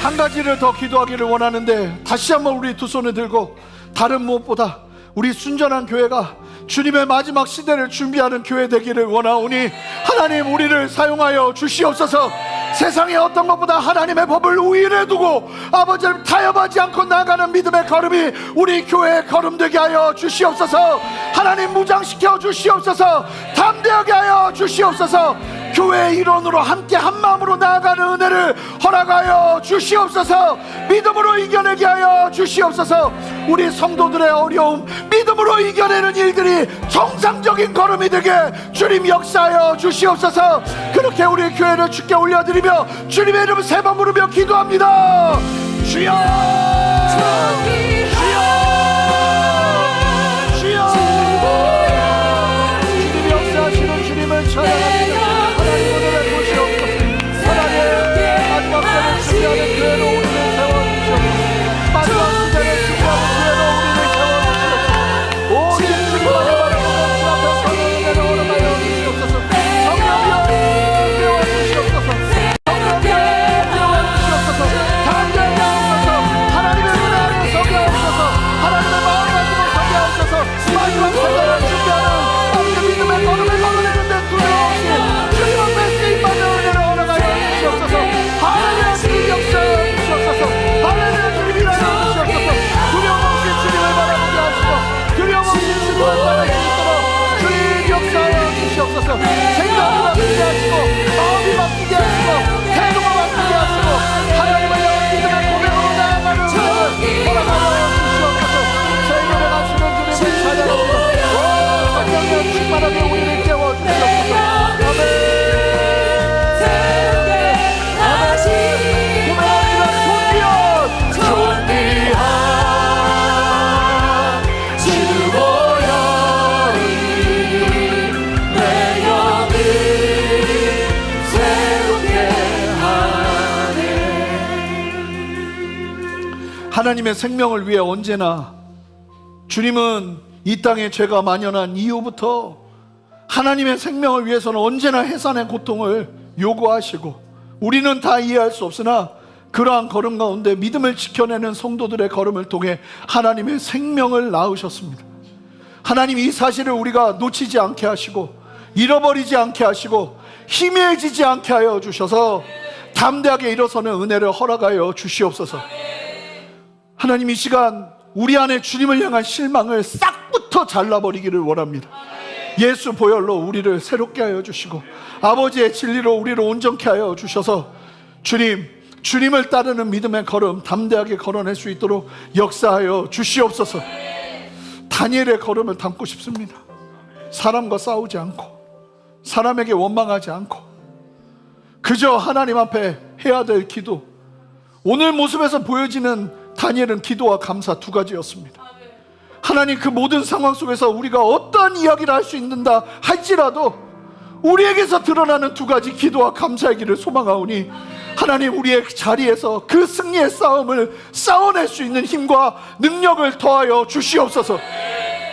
[SPEAKER 2] 한 가지를 더 기도하기를 원하는데, 다시 한번 우리 두 손을 들고 다른 무엇보다 우리 순전한 교회가 주님의 마지막 시대를 준비하는 교회 되기를 원하오니 하나님, 우리를 사용하여 주시옵소서. 세상의 어떤 것보다 하나님의 법을 우위에 두고 아버지를 타협하지 않고 나가는 믿음의 걸음이 우리 교회의 걸음 되게 하여 주시옵소서. 하나님, 무장시켜 주시옵소서. 담대하게 하여 주시옵소서. 교회의 일원으로 함께 한마음으로 나아가는 은혜를 허락하여 주시옵소서. 믿음으로 이겨내게 하여 주시옵소서. 우리 성도들의 어려움 믿음으로 이겨내는 일들이 정상적인 걸음이 되게 주님 역사하여 주시옵소서. 그렇게 우리 교회를 주께 올려드리며 주님의 이름 세 번 부르며 기도합니다. 주여, 주여, 주여. 주님 역사하시는 주님을 찬양합니다. 하나님, 오늘의 보시옵소서. 하나님, 마지막 때를 준비하는 교회로 우리를 세워주시옵소서. 마지막 시대를 준비하는 교회로 우리를 세워주시옵소서. 오직 주님만을 바라보며 주 앞에 서는 은혜를 허락하여 주시옵소서. 성령이여 되어주시옵소서. 성령이여 되어주시옵소서. 담대하게 하옵소서. 하나님의 은혜 안에 서게 하옵소서. 하나님의 마음 가지고 서게 하옵소서. 마지막 세대를 준비하는 아버지 믿음의 걸음을 걸어내는데 두려움없이 주님 앞에 쓰임받는 은혜를 허락하여 주시옵소서. 하나님의 주님 역사하여 주시옵소서. 하나님의 주님 일하여 주시옵소서. 두려움없이 주님을 바라보게 하시고 두려움없이 주님을 따를 수 있도록 주님 역사하여 주시옵소서. 생각이 바뀌게 하시고 마음이 바뀌게 하시고 태도가 바뀌게 하시고 하나님을 향한 믿음의 고백으로 나아가는 은혜를 허락하여 주시옵소서. 세계를 가시는 주님을 찬양합니다. 성령의 충만하게 우리를 깨워주시옵소서. 아멘. 하나님의 생명을 위해 언제나 주님은
[SPEAKER 3] 이 땅에 죄가 만연한 이후부터 하나님의 생명을 위해서는 언제나 해산의 고통을 요구하시고, 우리는 다 이해할 수 없으나 그러한 걸음 가운데 믿음을 지켜내는 성도들의 걸음을 통해 하나님의 생명을 낳으셨습니다. 하나님, 이 사실을 우리가 놓치지 않게 하시고 잃어버리지 않게 하시고 희미해지지 않게 하여 주셔서 담대하게 일어서는 은혜를 허락하여 주시옵소서. 하나님, 이 시간 우리 안에 주님을 향한 실망을 싹부터 잘라버리기를 원합니다. 예수 보혈로 우리를 새롭게 하여 주시고 아버지의 진리로 우리를 온전케 하여 주셔서 주님을 따르는 믿음의 걸음 담대하게 걸어낼 수 있도록 역사하여 주시옵소서. 다니엘의 걸음을 담고 싶습니다. 사람과 싸우지 않고, 사람에게 원망하지 않고, 그저 하나님 앞에 해야 될 기도. 오늘 모습에서 보여지는 다니엘은 기도와 감사 두 가지였습니다. 하나님, 그 모든 상황 속에서 우리가 어떠한 이야기를 할 수 있는다 할지라도 우리에게서 드러나는 두 가지 기도와 감사의 길을 소망하오니, 하나님, 우리의 자리에서 그 승리의 싸움을 싸워낼 수 있는 힘과 능력을 더하여 주시옵소서.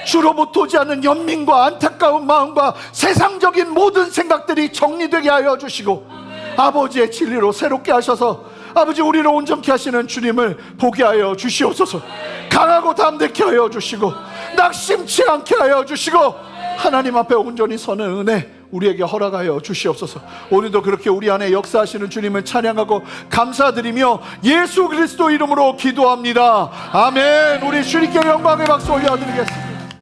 [SPEAKER 3] 주로부터 오지 않는 연민과 안타까운 마음과 세상적인 모든 생각들이 정리되게 하여 주시고 아버지의 진리로 새롭게 하셔서 아버지, 우리를 온전케 하시는 주님을 보게 하여 주시옵소서. 강하고 담대케 하여 주시고 낙심치 않게 하여 주시고 하나님 앞에 온전히 서는 은혜 우리에게 허락하여 주시옵소서. 오늘도 그렇게 우리 안에 역사하시는 주님을 찬양하고 감사드리며 예수 그리스도 이름으로 기도합니다. 아멘. 우리 주님께 영광의 박수 올려드리겠습니다.